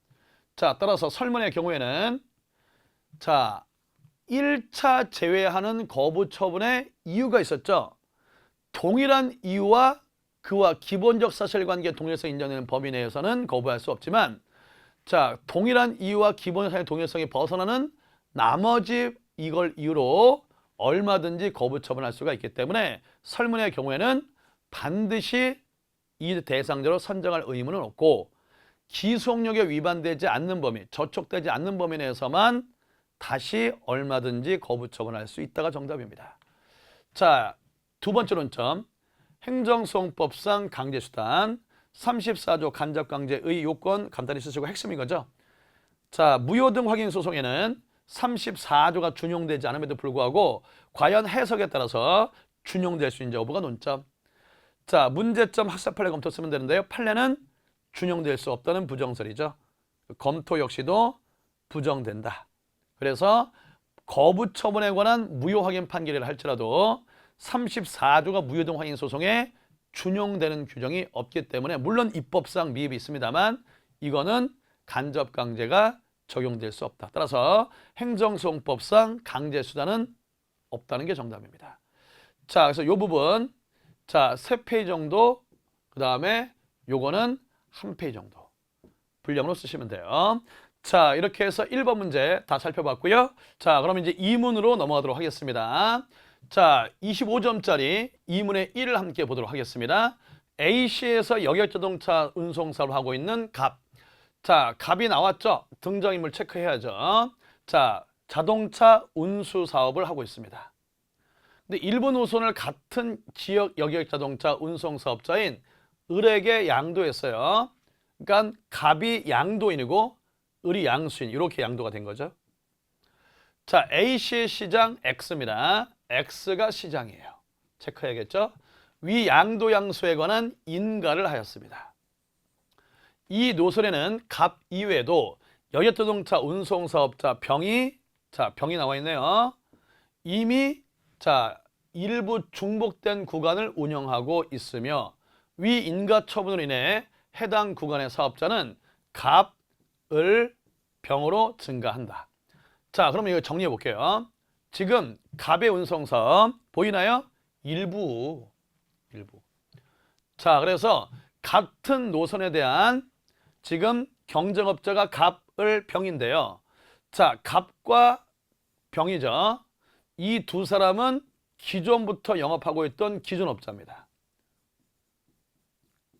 Speaker 1: 자, 따라서 설문의 경우에는 자, 1차 제외하는 거부 처분의 이유가 있었죠. 동일한 이유와 그와 기본적 사실관계 동일성 인정되는 범위 내에서는 거부할 수 없지만 자, 동일한 이유와 기본적인 동일성이 벗어나는 나머지 이걸 이유로 얼마든지 거부 처분할 수가 있기 때문에 설문의 경우에는 반드시 이 대상자로 선정할 의무는 없고 기속력에 위반되지 않는 범위, 저촉되지 않는 범위 내에서만 다시 얼마든지 거부 처분할 수 있다가 정답입니다. 자, 두 번째 논점. 행정소송법상 강제수단 34조 간접강제의 요건 간단히 쓰시고 핵심 이거죠. 자, 무효 등 확인 소송에는 34조가 준용되지 않음에도 불구하고 과연 해석에 따라서 준용될 수 있는지 여부가 논점. 자, 문제점 학습 판례 검토 쓰면 되는데요. 판례는 준용될 수 없다는 부정설이죠. 검토 역시도 부정된다. 그래서 거부 처분에 관한 무효 확인 판결이라 할지라도 34조가 무효등 확인 소송에 준용되는 규정이 없기 때문에 물론 입법상 미흡이 있습니다만 이거는 간접강제가 적용될 수 없다. 따라서 행정소송법상 강제수단은 없다는 게 정답입니다. 자, 그래서 이 부분 자, 3페이지 정도 그 다음에 요거는 1페이지 정도 분량으로 쓰시면 돼요. 자, 이렇게 해서 1번 문제 다 살펴봤고요. 자, 그럼 이제 2문으로 넘어가도록 하겠습니다. 자, 25점짜리 2문의 1을 함께 보도록 하겠습니다. A시에서 여객자동차 운송사업을 하고 있는 갑. 자, 갑이 나왔죠? 등장인물 체크해야죠. 자, 자동차 운수 사업을 하고 있습니다. 근데 일부 노선을 같은 지역 여객자동차 운송사업자인 을에게 양도했어요. 그러니까 갑이 양도인이고 을이 양수인 이렇게 양도가 된 거죠. 자, A시의 시장 X입니다. X가 시장이에요. 체크해야겠죠? 위 양도 양수에 관한 인가를 하였습니다. 이 노선에는 갑 이외에도 여객자동차 운송사업자 병이 병이 나와 있네요. 이미 일부 중복된 구간을 운영하고 있으며 위 인가 처분으로 인해 해당 구간의 사업자는 갑, 을, 병으로 증가한다. 자, 그러면 이거 정리해 볼게요. 지금 갑의 운송사업 보이나요? 일부. 자, 그래서 같은 노선에 대한 지금 경쟁업자가 갑, 을, 병인데요. 자, 갑과 병이죠. 이 두 사람은 기존부터 영업하고 있던 기존업자입니다.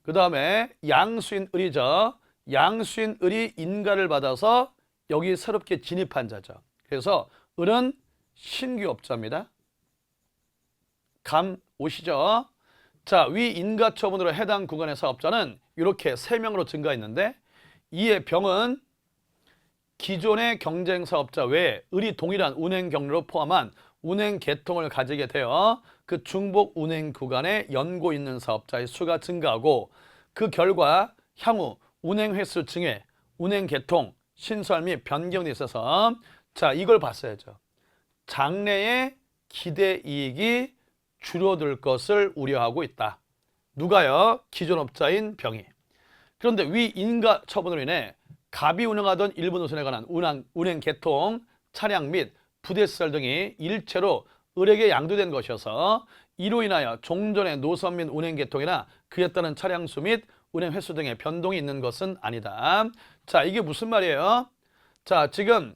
Speaker 1: 그 다음에 양수인 을이죠. 양수인 을이 인가를 받아서 여기 새롭게 진입한 자죠. 그래서 을은 신규업자입니다. 감 오시죠? 자, 위 인가 처분으로 해당 구간의 사업자는 이렇게 3명으로 증가했는데 이에 병은 기존의 경쟁 사업자 외에 을이 동일한 운행 경로를 포함한 운행 계통을 가지게 되어 그 중복 운행 구간에 연고 있는 사업자의 수가 증가하고 그 결과 향후 운행 횟수 증액, 운행 계통, 신설 및 변경에 있어서 자, 이걸 봤어야죠. 장래의 기대 이익이 줄어들 것을 우려하고 있다. 누가요? 기존 업자인 병이. 그런데 위 인가 처분으로 인해 갑이 운영하던 일부 노선에 관한 운행 계통, 차량 및 부대시설 등이 일체로 을에게 양도된 것이어서 이로 인하여 종전의 노선 및 운행 계통이나 그에 따른 차량 수 및 운행 횟수 등의 변동이 있는 것은 아니다. 자, 이게 무슨 말이에요? 자, 지금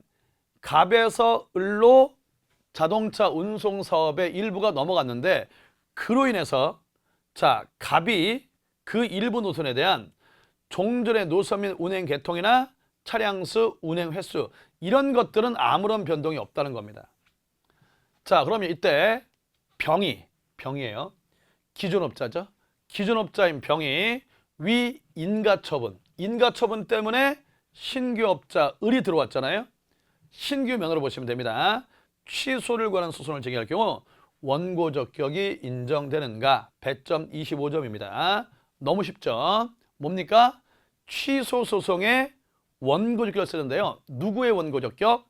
Speaker 1: 갑에서 을로 자동차 운송 사업의 일부가 넘어갔는데 그로 인해서 자, 갑이 그 일부 노선에 대한 종전의 노선 및 운행 계통이나 차량 수, 운행 횟수 이런 것들은 아무런 변동이 없다는 겁니다. 자, 그러면 이때 병이에요. 기존업자죠. 기존업자인 병이 위 인가처분, 인가처분 때문에 신규업자 을이 들어왔잖아요. 신규면허로 보시면 됩니다. 취소를 관한 소송을 제기할 경우 원고적격이 인정되는가? 배점 25점입니다. 너무 쉽죠? 뭡니까? 취소 소송에 원고적격을 쓰는데요. 누구의 원고적격?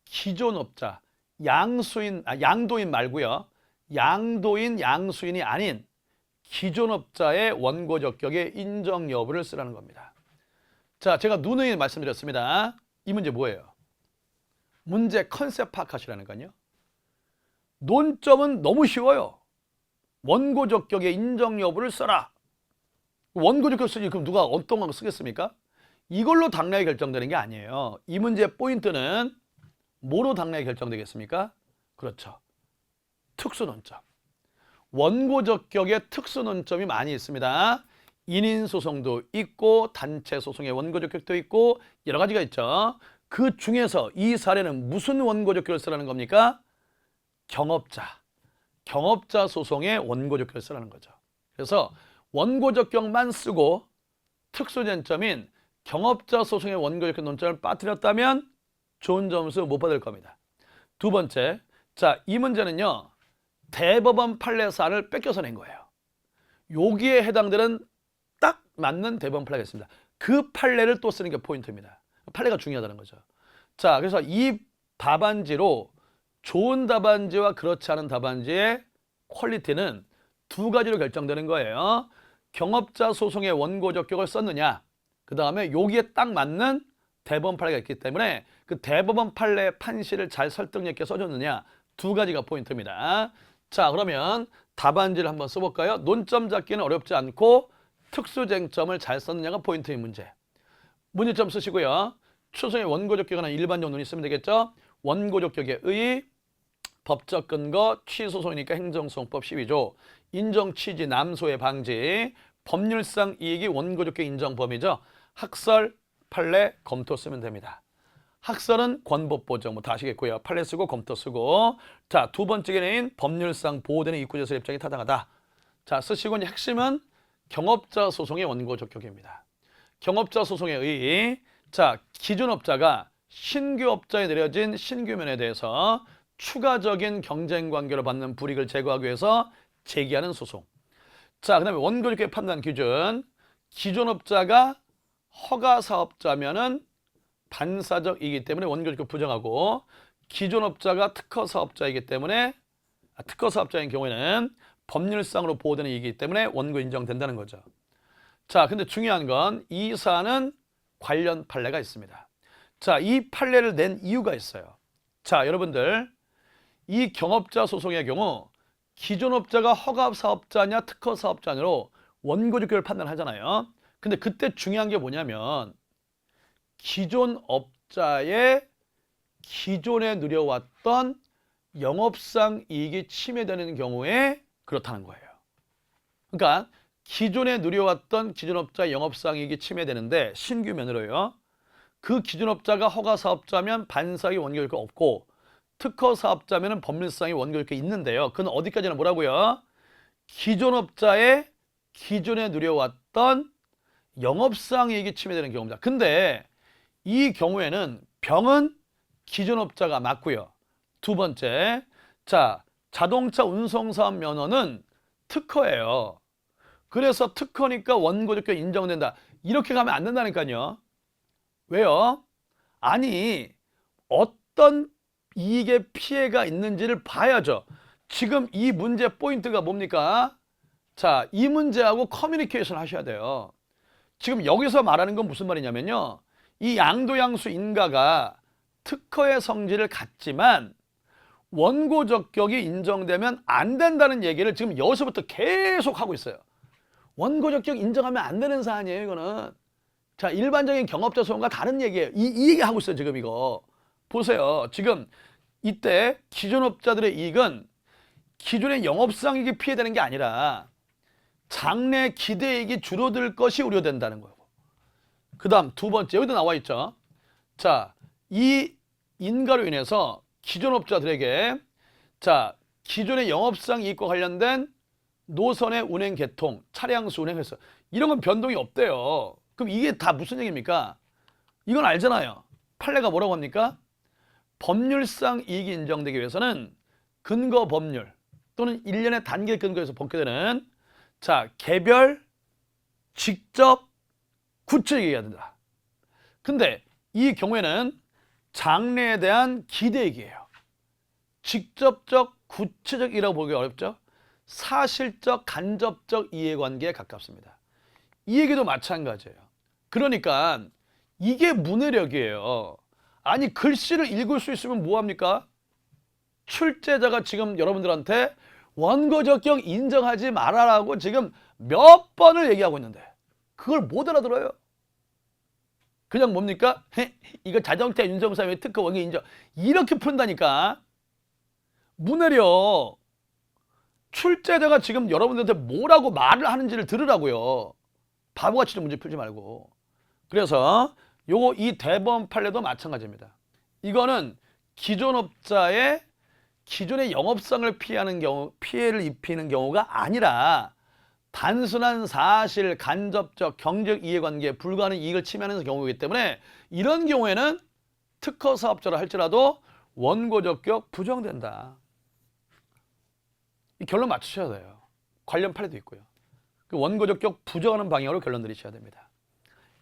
Speaker 1: 기존업자, 양도인 말고요. 양도인, 양수인이 아닌 기존업자의 원고적격의 인정 여부를 쓰라는 겁니다. 자, 제가 누누이 말씀드렸습니다. 이 문제 뭐예요? 문제 컨셉 파악하시라는 거요. 논점은 너무 쉬워요. 원고적격의 인정 여부를 써라. 원고적격 쓰지 그럼 누가 어떤 거 쓰겠습니까? 이걸로 당락이 결정되는 게 아니에요. 이 문제의 포인트는 뭐로 당락이 결정되겠습니까? 그렇죠. 특수논점. 원고적격의 특수논점이 많이 있습니다. 인인소송도 있고 단체 소송의 원고적격도 있고 여러 가지가 있죠. 그 중에서 이 사례는 무슨 원고적격을 쓰라는 겁니까? 경업자 소송의 원고적격을 쓰라는 거죠. 그래서 원고적격만 쓰고 특수쟁점인 경업자 소송의 원고적격 논점을 빠뜨렸다면 좋은 점수 못 받을 겁니다. 두 번째, 자, 이 문제는요. 대법원 판례 사안을 뺏겨서 낸 거예요. 여기에 해당되는 딱 맞는 대법원 판례가 있습니다. 그 판례를 또 쓰는 게 포인트입니다. 판례가 중요하다는 거죠. 자, 그래서 이 답안지로 좋은 답안지와 그렇지 않은 답안지의 퀄리티는 두 가지로 결정되는 거예요. 경업자 소송의 원고 적격을 썼느냐, 그 다음에 여기에 딱 맞는 대법원 판례가 있기 때문에 그 대법원 판례 판시를 잘 설득력 있게 써줬느냐, 두 가지가 포인트입니다. 자, 그러면 답안지를 한번 써볼까요? 논점 잡기는 어렵지 않고 특수쟁점을 잘 썼느냐가 포인트인 문제. 문제점 쓰시고요. 추성의 원고 적격에 관한 일반적 논의 쓰면 되겠죠? 원고 적격의 의, 법적 근거, 취소소송이니까 행정소송법 12조, 인정 취지 남소의 방지, 법률상 이익이 원고 적격 인정 범위죠. 학설, 판례, 검토 쓰면 됩니다. 학설은 권법 보정 뭐 다 아시겠고요. 판례 쓰고 검토 쓰고. 자, 두 번째 개념인 법률상 보호되는 이익구제설 입장이 타당하다. 자, 쓰시고 이제 핵심은 경업자 소송의 원고 적격입니다. 경업자 소송의 의. 자, 기존업자가 신규업자에 내려진 신규면에 대해서 추가적인 경쟁관계로 받는 불이익을 제거하기 위해서 제기하는 소송. 자, 그 다음에 원고 적격 판단 기준. 기존업자가 허가사업자면은 반사적 이기 때문에 원고 적격 부정하고, 기존업자가 특허사업자이기 때문에 특허사업자인 경우에는 법률상으로 보호되는 이익이기 때문에 원고 인정된다는 거죠. 자, 근데 중요한 건 이 사안은 관련 판례가 있습니다. 자, 이 판례를 낸 이유가 있어요. 자, 여러분들, 이 경업자 소송의 경우 기존업자가 허가사업자냐 특허사업자냐로 원고 적격을 판단하잖아요. 근데 그때 중요한 게 뭐냐면 기존업자의 기존에 누려왔던 영업상 이익이 침해되는 경우에 그렇다는 거예요. 그러니까 기존에 누려왔던 기존업자의 영업상 이익이 침해되는데 신규 면으로요. 그 기존업자가 허가사업자면 반사의 원고 적격 없고 특허사업자면 법률상의 원고 적격이 있는데요. 그건 어디까지나 뭐라고요? 기존업자의 기존에 누려왔던 영업상 이익이 침해되는 경우입니다. 근데 이 경우에는 병은 기존업자가 맞고요. 두 번째, 자, 자동차 운송사업 면허는 특허예요. 그래서 특허니까 원고 적격 인정된다. 이렇게 가면 안 된다니까요. 왜요? 아니, 어떤 이익의 피해가 있는지를 봐야죠. 지금 이 문제 포인트가 뭡니까? 자, 이 문제하고 커뮤니케이션 하셔야 돼요. 지금 여기서 말하는 건 무슨 말이냐면요. 이 양도양수 인가가 특허의 성질을 갖지만 원고 적격이 인정되면 안 된다는 얘기를 지금 여기서부터 계속 하고 있어요. 원고 적격 인정하면 안 되는 사안이에요, 이거는. 자, 일반적인 경업자 소송과 다른 얘기예요. 이 얘기 하고 있어요, 지금 이거. 보세요. 지금 이때 기존업자들의 이익은 기존의 영업상 이익이 피해되는 게 아니라 장래 기대이익이 줄어들 것이 우려된다는 거고. 그 다음 두 번째, 여기도 나와 있죠. 자, 이 인가로 인해서 기존업자들에게 자, 기존의 영업상 이익과 관련된 노선의 운행 개통, 차량수 운행해서 이런 건 변동이 없대요. 그럼 이게 다 무슨 얘기입니까? 이건 알잖아요. 판례가 뭐라고 합니까? 법률상 이익이 인정되기 위해서는 근거 법률 또는 일련의 단계 근거에서 본격되는 자, 개별, 직접, 구체적이게 해야 된다. 근데 이 경우에는 장래에 대한 기대이익이에요. 직접적, 구체적이라고 보기 어렵죠? 사실적, 간접적 이해관계에 가깝습니다. 이 얘기도 마찬가지예요. 그러니까 이게 문해력이에요. 아니, 글씨를 읽을 수 있으면 뭐합니까? 출제자가 지금 여러분들한테 원고 적격 인정하지 말아라고 지금 몇 번을 얘기하고 있는데 그걸 못 알아들어요. 그냥 뭡니까? 이거 자동차 운송사의 특허 원고 인정 이렇게 푼다니까. 문해력. 출제자가 지금 여러분들한테 뭐라고 말을 하는지를 들으라고요. 바보같이 좀 문제 풀지 말고. 그래서 요거 이 대법원 판례도 마찬가지입니다. 이거는 기존업자의 기존의 영업상을 피하는 경우, 피해를 입히는 경우가 아니라 단순한 사실, 간접적, 경제적 이해관계에 불과한 이익을 침해하는 경우이기 때문에 이런 경우에는 특허 사업자라 할지라도 원고 적격 부정된다. 이 결론 맞추셔야 돼요. 관련 판례도 있고요. 그 원고 적격 부정하는 방향으로 결론 내리셔야 됩니다.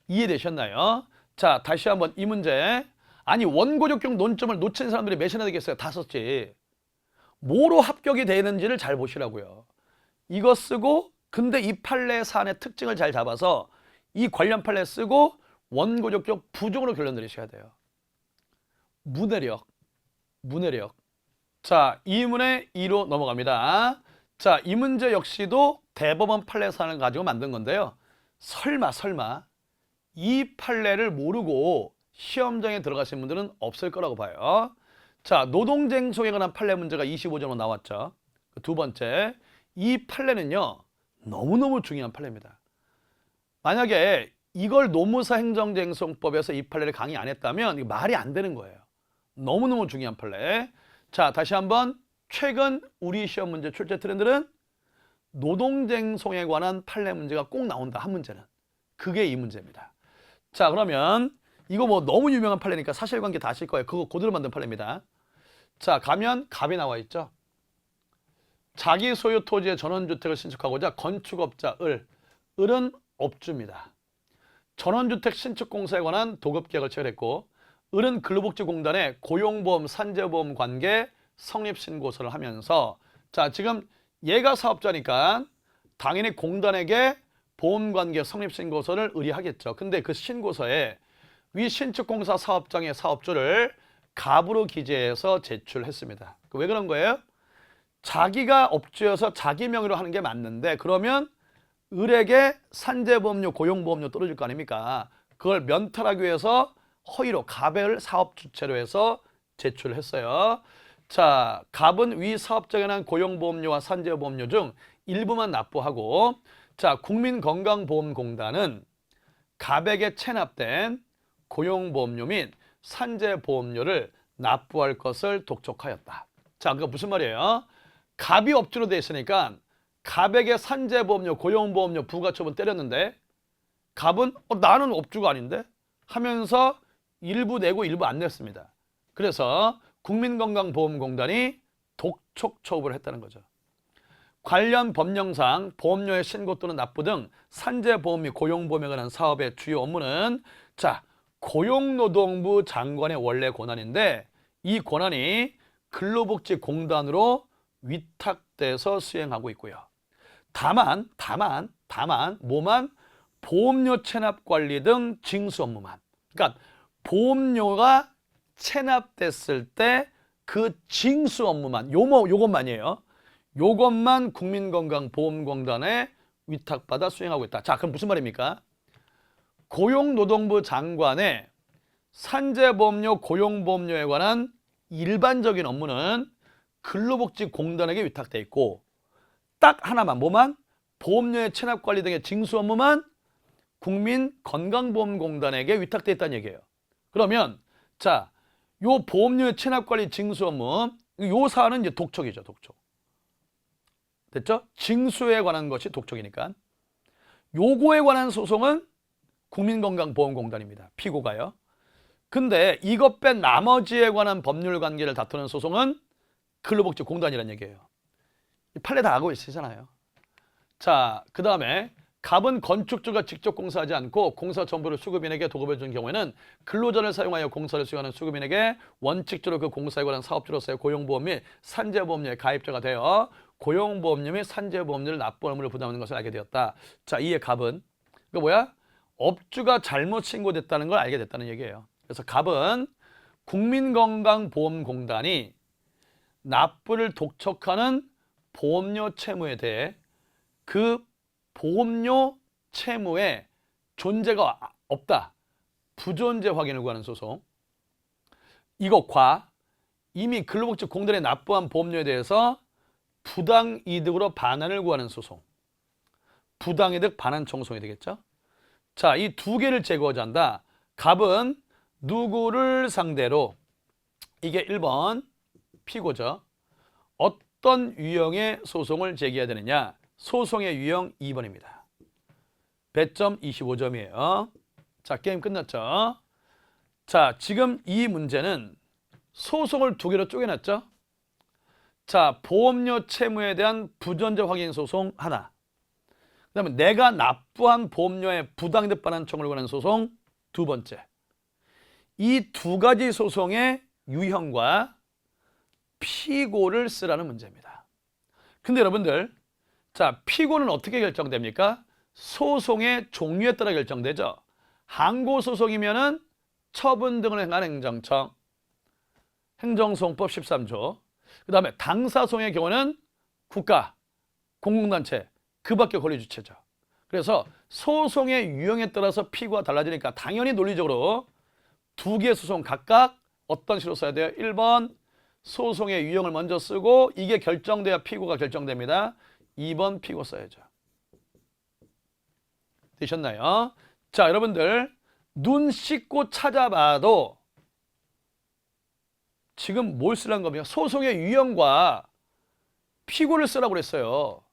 Speaker 1: 이해되셨나요? 자, 다시 한번 이 문제 아니 원고 적격 논점을 놓친 사람들이 몇이나 되겠어요? 5지. 뭐로 합격이 되는지를 잘 보시라고요. 이거 쓰고 근데 이 판례 사안의 특징을 잘 잡아서 이 관련 판례 쓰고 원고 적격 부정으로 결론 내리셔야 돼요. 문해력. 자, 2문의 2로 넘어갑니다. 자, 이 문제 역시도 대법원 판례 사안을 가지고 만든 건데요. 설마 이 판례를 모르고 시험장에 들어가신 분들은 없을 거라고 봐요. 자, 노동쟁송에 관한 판례 문제가 25점으로 나왔죠. 두 번째, 이 판례는요. 너무너무 중요한 판례입니다. 만약에 이걸 노무사 행정쟁송법에서 이 판례를 강의 안 했다면 이거 말이 안 되는 거예요. 너무너무 중요한 판례. 자, 다시 한번 최근 우리 시험 문제 출제 트렌드는 노동쟁송에 관한 판례 문제가 꼭 나온다. 한 문제는. 그게 이 문제입니다. 자, 그러면 이거 뭐 너무 유명한 판례니까 사실관계 다 아실 거예요. 그거 그대로 만든 판례입니다. 자, 가면 갑이 나와 있죠. 자기 소유 토지의 전원주택을 신축하고자 건축업자 을은 업주입니다. 전원주택 신축공사에 관한 도급계약을 체결했고 을은 근로복지공단에 고용보험, 산재보험 관계 성립신고서를 하면서 자, 지금 얘가 사업자니까 당연히 공단에게 보험관계 성립신고서를 의뢰하겠죠. 근데 그 신고서에 위 신축공사 사업장의 사업주를 갑으로 기재해서 제출했습니다. 왜 그런 거예요? 자기가 업주여서 자기 명의로 하는 게 맞는데 그러면 을에게 산재보험료, 고용보험료 떨어질 거 아닙니까? 그걸 면탈하기 위해서 허위로 갑을 사업주체로 해서 제출했어요. 자, 갑은 위 사업장에 관한 고용보험료와 산재보험료 중 일부만 납부하고 자, 국민건강보험공단은 갑에게 체납된 고용보험료 및 산재보험료를 납부할 것을 독촉하였다. 자, 그거 무슨 말이에요? 갑이 업주로 돼 있으니까 갑에게 산재보험료, 고용보험료 부가처분 때렸는데 갑은 나는 업주가 아닌데 하면서 일부 내고 일부 안 냈습니다. 그래서 국민건강보험공단이 독촉 처분을 했다는 거죠. 관련 법령상 보험료의 신고 또는 납부 등 산재보험 및 고용보험에 관한 사업의 주요 업무는 자, 고용노동부 장관의 원래 권한인데 이 권한이 근로복지공단으로 위탁돼서 수행하고 있고요. 다만 뭐만 보험료 체납 관리 등 징수 업무만. 그러니까 보험료가 체납됐을 때 그 징수 업무만 요것만이에요. 요것만 국민건강보험공단에 위탁받아 수행하고 있다. 자, 그럼 무슨 말입니까? 고용노동부 장관의 산재보험료, 고용보험료에 관한 일반적인 업무는 근로복지공단에게 위탁돼 있고 딱 하나만 뭐만? 보험료의 체납관리 등의 징수 업무만 국민건강보험공단에게 위탁돼 있다는 얘기예요. 그러면 자, 요 보험료의 체납관리 징수 업무 요 사안은 이제 독촉이죠. 독촉. 됐죠? 징수에 관한 것이 독촉이니까. 요거에 관한 소송은 국민건강보험공단입니다. 피고가요. 근데 이것 뺀 나머지에 관한 법률 관계를 다투는 소송은 근로복지공단이라는 얘기예요. 판례 다 알고 있으시잖아요. 자, 그 다음에 갑은 건축주가 직접 공사하지 않고 공사 전부를 수급인에게 도급해 준 경우에는 근로자를 사용하여 공사를 수행하는 수급인에게 원칙적으로 그 공사에 관한 사업주로서의 고용보험 및 산재보험료에 가입자가 되어 고용보험료 및 산재보험료를 납부할 의무를 부담하는 것을 알게 되었다. 자, 이에 갑은 그러니까 뭐야? 업주가 잘못 신고됐다는 걸 알게 됐다는 얘기예요. 그래서 갑은 국민건강보험공단이 납부를 독촉하는 보험료 채무에 대해 그 보험료 채무의 존재가 없다. 부존재 확인을 구하는 소송. 이것과 이미 근로복지공단에 납부한 보험료에 대해서 부당이득으로 반환을 구하는 소송. 부당이득 반환 청구소송이 되겠죠. 자, 이 두 개를 제거하자 한다. 갑은 누구를 상대로 이게 1번 피고죠. 어떤 유형의 소송을 제기해야 되느냐? 소송의 유형 2번입니다. 배점 25점이에요. 자, 게임 끝났죠? 자, 지금 이 문제는 소송을 두 개로 쪼개놨죠? 자, 보험료 채무에 대한 부존재 확인 소송 하나. 그 다음에 내가 납부한 보험료의 부당이득 반환 청구를 권한 소송 두 번째. 이 두 가지 소송의 유형과 피고를 쓰라는 문제입니다. 근데 여러분들, 자, 피고는 어떻게 결정됩니까? 소송의 종류에 따라 결정되죠. 항고소송이면은 처분 등을 행한 행정청, 행정소송법 13조. 그 다음에 당사소송의 경우는 국가, 공공단체, 그 밖에 권리주체죠. 그래서 소송의 유형에 따라서 피고가 달라지니까 당연히 논리적으로 두 개의 소송 각각 어떤 식으로 써야 돼요? 1번 소송의 유형을 먼저 쓰고 이게 결정돼야 피고가 결정됩니다. 2번 피고 써야죠. 되셨나요? 자, 여러분들 눈 씻고 찾아봐도 지금 뭘 쓰라는 겁니까? 소송의 유형과 피고를 쓰라고 그랬어요.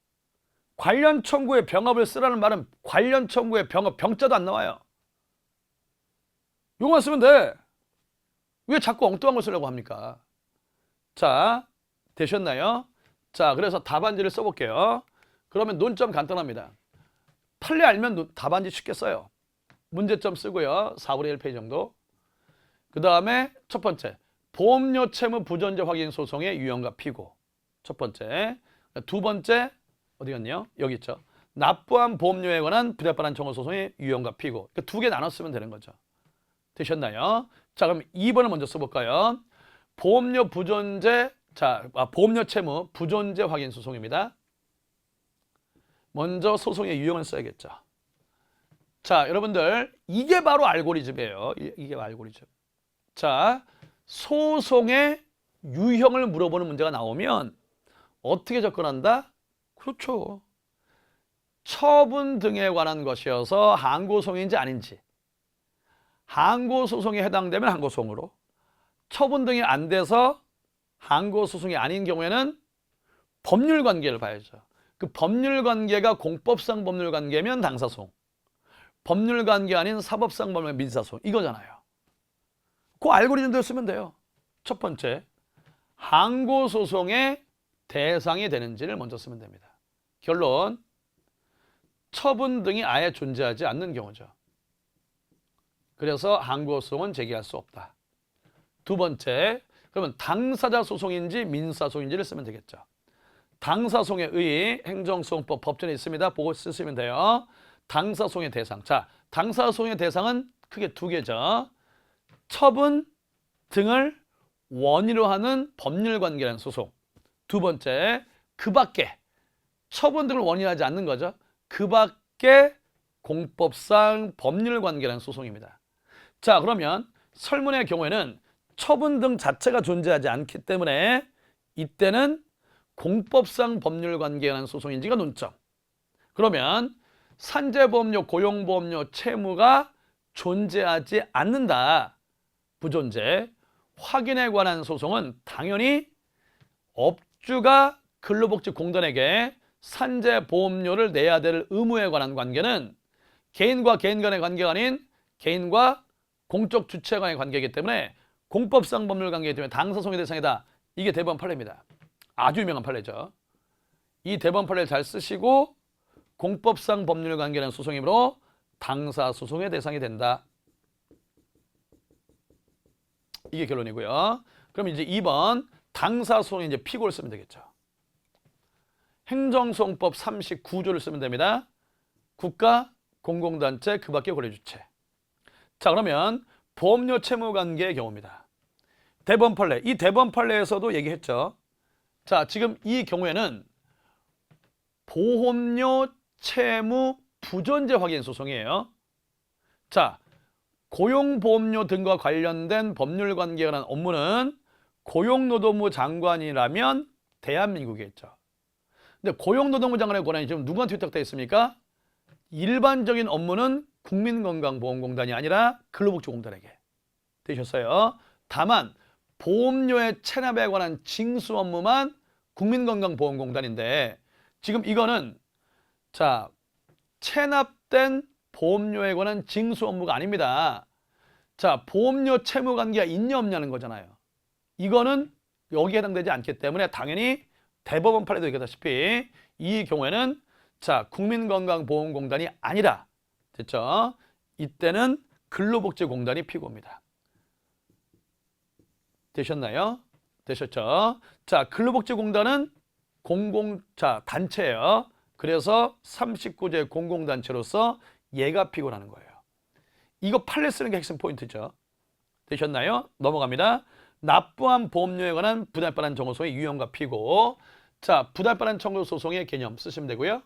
Speaker 1: 관련 청구의 병합을 쓰라는 말은 관련 청구의 병합, 병자도 안 나와요. 요거만 쓰면 돼. 왜 자꾸 엉뚱한 걸 쓰려고 합니까? 자, 되셨나요? 자, 그래서 답안지를 써볼게요. 그러면 논점 간단합니다. 판례 알면 답안지 쉽게 써요. 문제점 쓰고요. 4분의 1페이지 정도. 그 다음에 첫 번째, 보험료 채무 부존재 확인 소송의 유형과 피고. 첫 번째. 두 번째, 어디 갔냐? 여기 있죠. 납부한 보험료에 관한 부대반환 청구 소송의 유형과 피고. 그러니까 두 개 나눠 쓰면 되는 거죠. 되셨나요? 자, 그럼 2번을 먼저 써볼까요? 보험료 부존재, 보험료 채무 부존재 확인 소송입니다. 먼저 소송의 유형을 써야겠죠. 자, 여러분들 이게 바로 알고리즘이에요. 이게 알고리즘. 자, 소송의 유형을 물어보는 문제가 나오면 어떻게 접근한다? 그렇죠. 처분 등에 관한 것이어서 항고소송인지 아닌지. 항고소송에 해당되면 항고소송으로, 처분 등이 안 돼서 항고소송이 아닌 경우에는 법률관계를 봐야죠. 그 법률관계가 공법상 법률관계면 당사소송, 법률관계 아닌 사법상 법률 민사소송 이거잖아요. 그 알고리즘대로 쓰면 돼요. 첫 번째, 항고소송의 대상이 되는지를 먼저 쓰면 됩니다. 결론, 처분 등이 아예 존재하지 않는 경우죠. 그래서 항고소송은 제기할 수 없다. 두 번째, 그러면 당사자 소송인지 민사소송인지를 쓰면 되겠죠. 당사소송의 의의 행정소송법 법전에 있습니다. 보고 쓰시면 돼요. 당사소송의 대상. 자, 당사소송의 대상은 크게 두 개죠. 처분 등을 원인으로 하는 법률관계라는 소송. 두 번째, 그 밖에 처분 등을 원인하지 않는 거죠. 그 밖에 공법상 법률관계라는 소송입니다. 자, 그러면 설문의 경우에는 처분 등 자체가 존재하지 않기 때문에 이때는 공법상 법률관계라는 소송인지가 논점. 그러면 산재보험료, 고용보험료, 채무가 존재하지 않는다. 부존재. 확인에 관한 소송은 당연히 업주가 근로복지공단에게 산재보험료를 내야 될 의무에 관한 관계는 개인과 개인 간의 관계가 아닌 개인과 공적 주체 간의 관계이기 때문에 공법상 법률관계이기 때문에 당사소송의 대상이다. 이게 대법원 판례입니다. 아주 유명한 판례죠. 이 대법원 판례를 잘 쓰시고 공법상 법률관계라는 소송이므로 당사소송의 대상이 된다. 이게 결론이고요. 그럼 이제 2번 당사소송에 이제 피고를 쓰면 되겠죠. 행정소송법 39조를 쓰면 됩니다. 국가, 공공단체, 그 밖의 권리주체. 자, 그러면 보험료 채무관계의 경우입니다. 대법원 판례. 이 대법원 판례에서도 얘기했죠. 자, 지금 이 경우에는 보험료 채무 부존재 확인 소송이에요. 자, 고용보험료 등과 관련된 법률관계에 관한 업무는 고용노동부 장관이라면 대한민국이겠죠. 근데 고용노동부 장관의 권한이 지금 누구한테 위탁되어 있습니까? 일반적인 업무는 국민건강보험공단이 아니라 근로복지공단에게 되셨어요. 다만 보험료의 체납에 관한 징수 업무만 국민건강보험공단인데 지금 이거는 자, 체납된 보험료에 관한 징수 업무가 아닙니다. 자, 보험료 채무 관계가 있냐 없냐는 거잖아요. 이거는 여기에 해당되지 않기 때문에 당연히 대법원 판례도 얘기하다시피 이 경우에는 자, 국민건강보험공단이 아니라 됐죠? 이때는 근로복지공단이 피고입니다. 되셨나요? 되셨죠? 자, 근로복지공단은 단체예요. 그래서 39제 공공단체로서 얘가 피고라는 거예요. 이거 판례 쓰는 게 핵심 포인트죠. 되셨나요? 넘어갑니다. 납부한 보험료에 관한 부당일반한 청구소송의 유형과 피고. 자, 부당일반한 청구소송의 개념 쓰시면 되고요.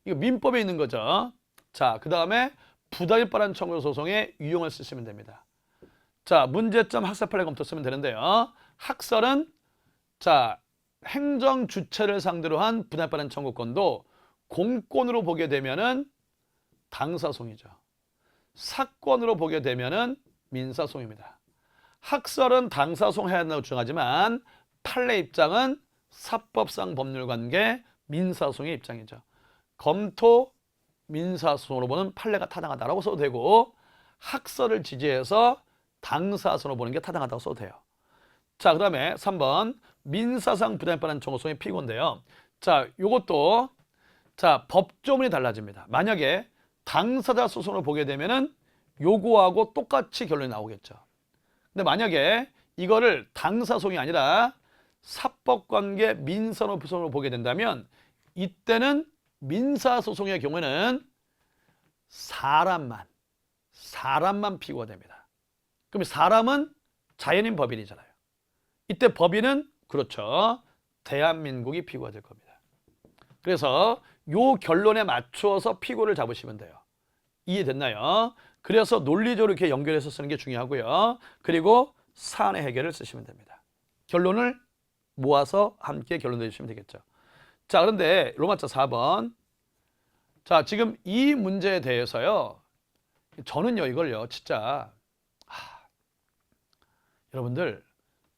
Speaker 1: 이거 민법에 있는 거죠. 자, 그 다음에 부당일반한 청구소송의 유형을 쓰시면 됩니다. 자, 문제점 학설 판례 검토 쓰면 되는데요. 학설은 자, 행정 주체를 상대로 한 부당일반한 청구권도 공권으로 보게 되면은 당사소송이죠. 사건으로 보게 되면은 민사소송입니다. 학설은 당사소송 해야 한다고 주장하지만 판례 입장은 사법상 법률관계 민사소송의 입장이죠. 검토 민사소송으로 보는 판례가 타당하다라고 써도 되고 학설을 지지해서 당사소송으로 보는 게 타당하다고 써도 돼요. 자, 그 다음에 3번 민사상 부당일반한 청구소송의 피고인데요. 자, 요것도 자, 법조문이 달라집니다. 만약에 당사자 소송을 보게 되면은 요거하고 똑같이 결론이 나오겠죠. 근데 만약에 이거를 당사소송이 아니라 사법관계 민사소송으로 보게 된다면 이때는 민사소송의 경우에는 사람만 피고가 됩니다. 그럼 사람은 자연인 법인이잖아요. 이때 법인은 그렇죠. 대한민국이 피고가 될 겁니다. 그래서 요 결론에 맞추어서 피고를 잡으시면 돼요. 이해됐나요? 그래서 논리적으로 이렇게 연결해서 쓰는 게 중요하고요. 그리고 사안의 해결을 쓰시면 됩니다. 결론을 모아서 함께 결론 내주시면 되겠죠. 자, 그런데 로마자 4번. 자, 지금 이 문제에 대해서요. 저는요, 이걸요, 진짜 여러분들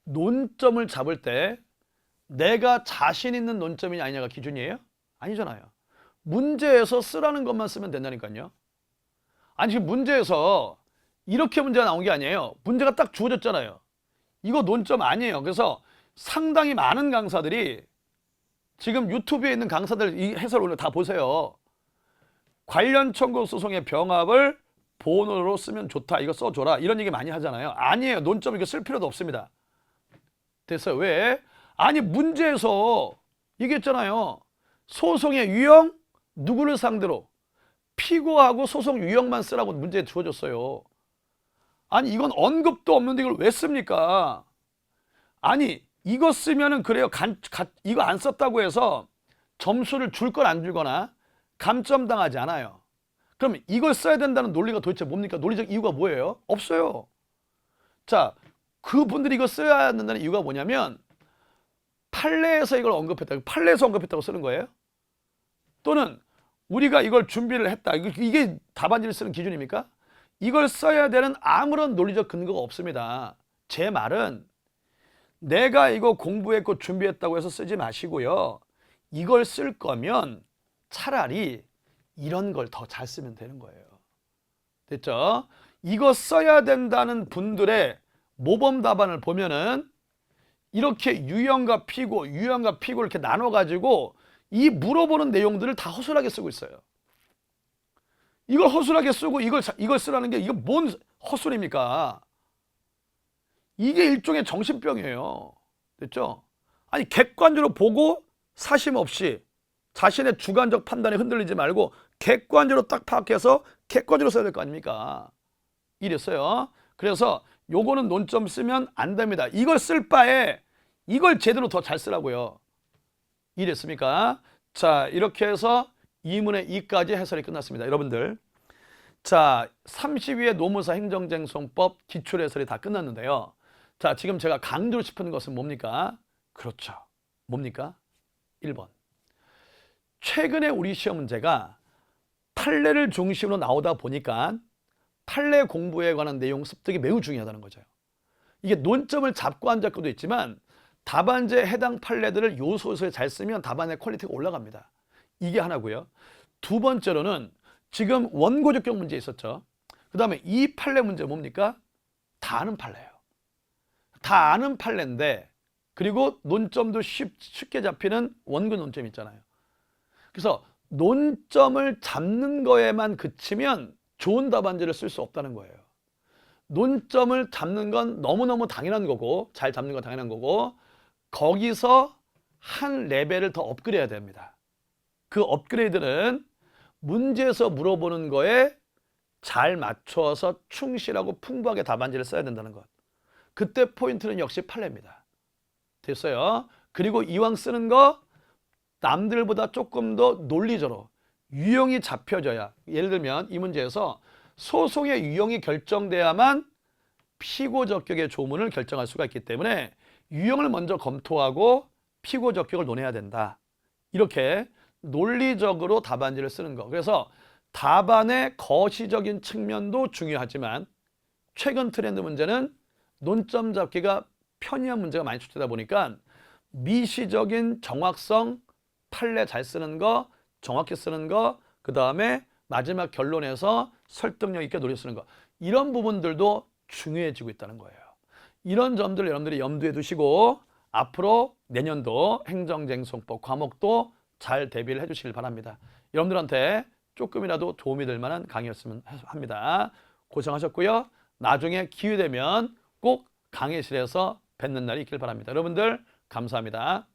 Speaker 1: 논점을 잡을 때 내가 자신 있는 논점이 아니냐가 기준이에요? 아니잖아요. 문제에서 쓰라는 것만 쓰면 된다니까요. 아니, 지금 문제에서 이렇게 문제가 나온 게 아니에요. 문제가 딱 주어졌잖아요. 이거 논점 아니에요. 그래서 상당히 많은 강사들이 지금 유튜브에 있는 강사들 이 해설 오늘 다 보세요. 관련 청구 소송의 병합을 본어로 쓰면 좋다. 이거 써줘라. 이런 얘기 많이 하잖아요. 아니에요. 논점 이거 쓸 필요도 없습니다. 됐어요. 왜? 아니, 문제에서 얘기했잖아요. 소송의 유형 누구를 상대로 피고하고 소송 유형만 쓰라고 문제에 주어졌어요. 아니, 이건 언급도 없는데 이걸 왜 씁니까? 아니, 이거 쓰면은 그래요. 이거 안 썼다고 해서 점수를 줄 건 안 줄거나 감점당하지 않아요. 그럼 이걸 써야 된다는 논리가 도대체 뭡니까? 논리적 이유가 뭐예요? 없어요. 자, 그분들이 이거 써야 된다는 이유가 뭐냐면 판례에서 이걸 언급했다. 판례에서 언급했다고 쓰는 거예요. 또는 우리가 이걸 준비를 했다. 이게 답안지를 쓰는 기준입니까? 이걸 써야 되는 아무런 논리적 근거가 없습니다. 제 말은 내가 이거 공부했고 준비했다고 해서 쓰지 마시고요. 이걸 쓸 거면 차라리 이런 걸 더 잘 쓰면 되는 거예요. 됐죠? 이거 써야 된다는 분들의 모범 답안을 보면은 이렇게 유형과 피고 이렇게 나눠가지고 이 물어보는 내용들을 다 허술하게 쓰고 있어요. 이걸 허술하게 쓰고 이걸 쓰라는 게 이게 뭔 헛소리입니까? 이게 일종의 정신병이에요. 됐죠? 아니, 객관적으로 보고 사심 없이 자신의 주관적 판단에 흔들리지 말고 객관적으로 딱 파악해서 객관적으로 써야 될 거 아닙니까? 이랬어요. 그래서 요거는 논점 쓰면 안 됩니다. 이걸 쓸 바에 이걸 제대로 더 잘 쓰라고요. 이랬습니까? 자, 이렇게 해서 2문의 2까지 해설이 끝났습니다. 여러분들, 자, 32회 노무사 행정쟁송법 기출 해설이 다 끝났는데요. 자, 지금 제가 강조하고 싶은 것은 뭡니까? 그렇죠. 뭡니까? 1번. 최근에 우리 시험 문제가 판례를 중심으로 나오다 보니까 판례 공부에 관한 내용 습득이 매우 중요하다는 거죠. 이게 논점을 잡고 안 잡고도 있지만 답안지에 해당 판례들을 요소에 잘 쓰면 답안의 퀄리티가 올라갑니다. 이게 하나고요. 두 번째로는 지금 원고 적격 문제 있었죠. 그 다음에 이 판례 문제 뭡니까? 다 아는 판례예요. 다 아는 판례인데 그리고 논점도 쉽게 잡히는 원고 논점 있잖아요. 그래서 논점을 잡는 거에만 그치면 좋은 답안지를 쓸 수 없다는 거예요. 논점을 잡는 건 너무너무 당연한 거고, 잘 잡는 건 당연한 거고, 거기서 한 레벨을 더 업그레이드해야 됩니다. 그 업그레이드는 문제에서 물어보는 거에 잘 맞춰서 충실하고 풍부하게 답안지를 써야 된다는 것. 그때 포인트는 역시 판례입니다. 됐어요? 그리고 이왕 쓰는 거 남들보다 조금 더 논리적으로 유형이 잡혀져야, 예를 들면 이 문제에서 소송의 유형이 결정돼야만 피고적격의 조문을 결정할 수가 있기 때문에 유형을 먼저 검토하고 피고적격을 논해야 된다. 이렇게 논리적으로 답안지를 쓰는 거. 그래서 답안의 거시적인 측면도 중요하지만 최근 트렌드 문제는 논점 잡기가 편의한 문제가 많이 출제되다 보니까 미시적인 정확성, 판례 잘 쓰는 거, 정확히 쓰는 거, 그 다음에 마지막 결론에서 설득력 있게 논리 쓰는 거, 이런 부분들도 중요해지고 있다는 거예요. 이런 점들 여러분들이 염두에 두시고 앞으로 내년도 행정쟁송법 과목도 잘 대비를 해주시길 바랍니다. 여러분들한테 조금이라도 도움이 될 만한 강의였으면 합니다. 고생하셨고요. 나중에 기회 되면 꼭 강의실에서 뵙는 날이 있길 바랍니다. 여러분들 감사합니다.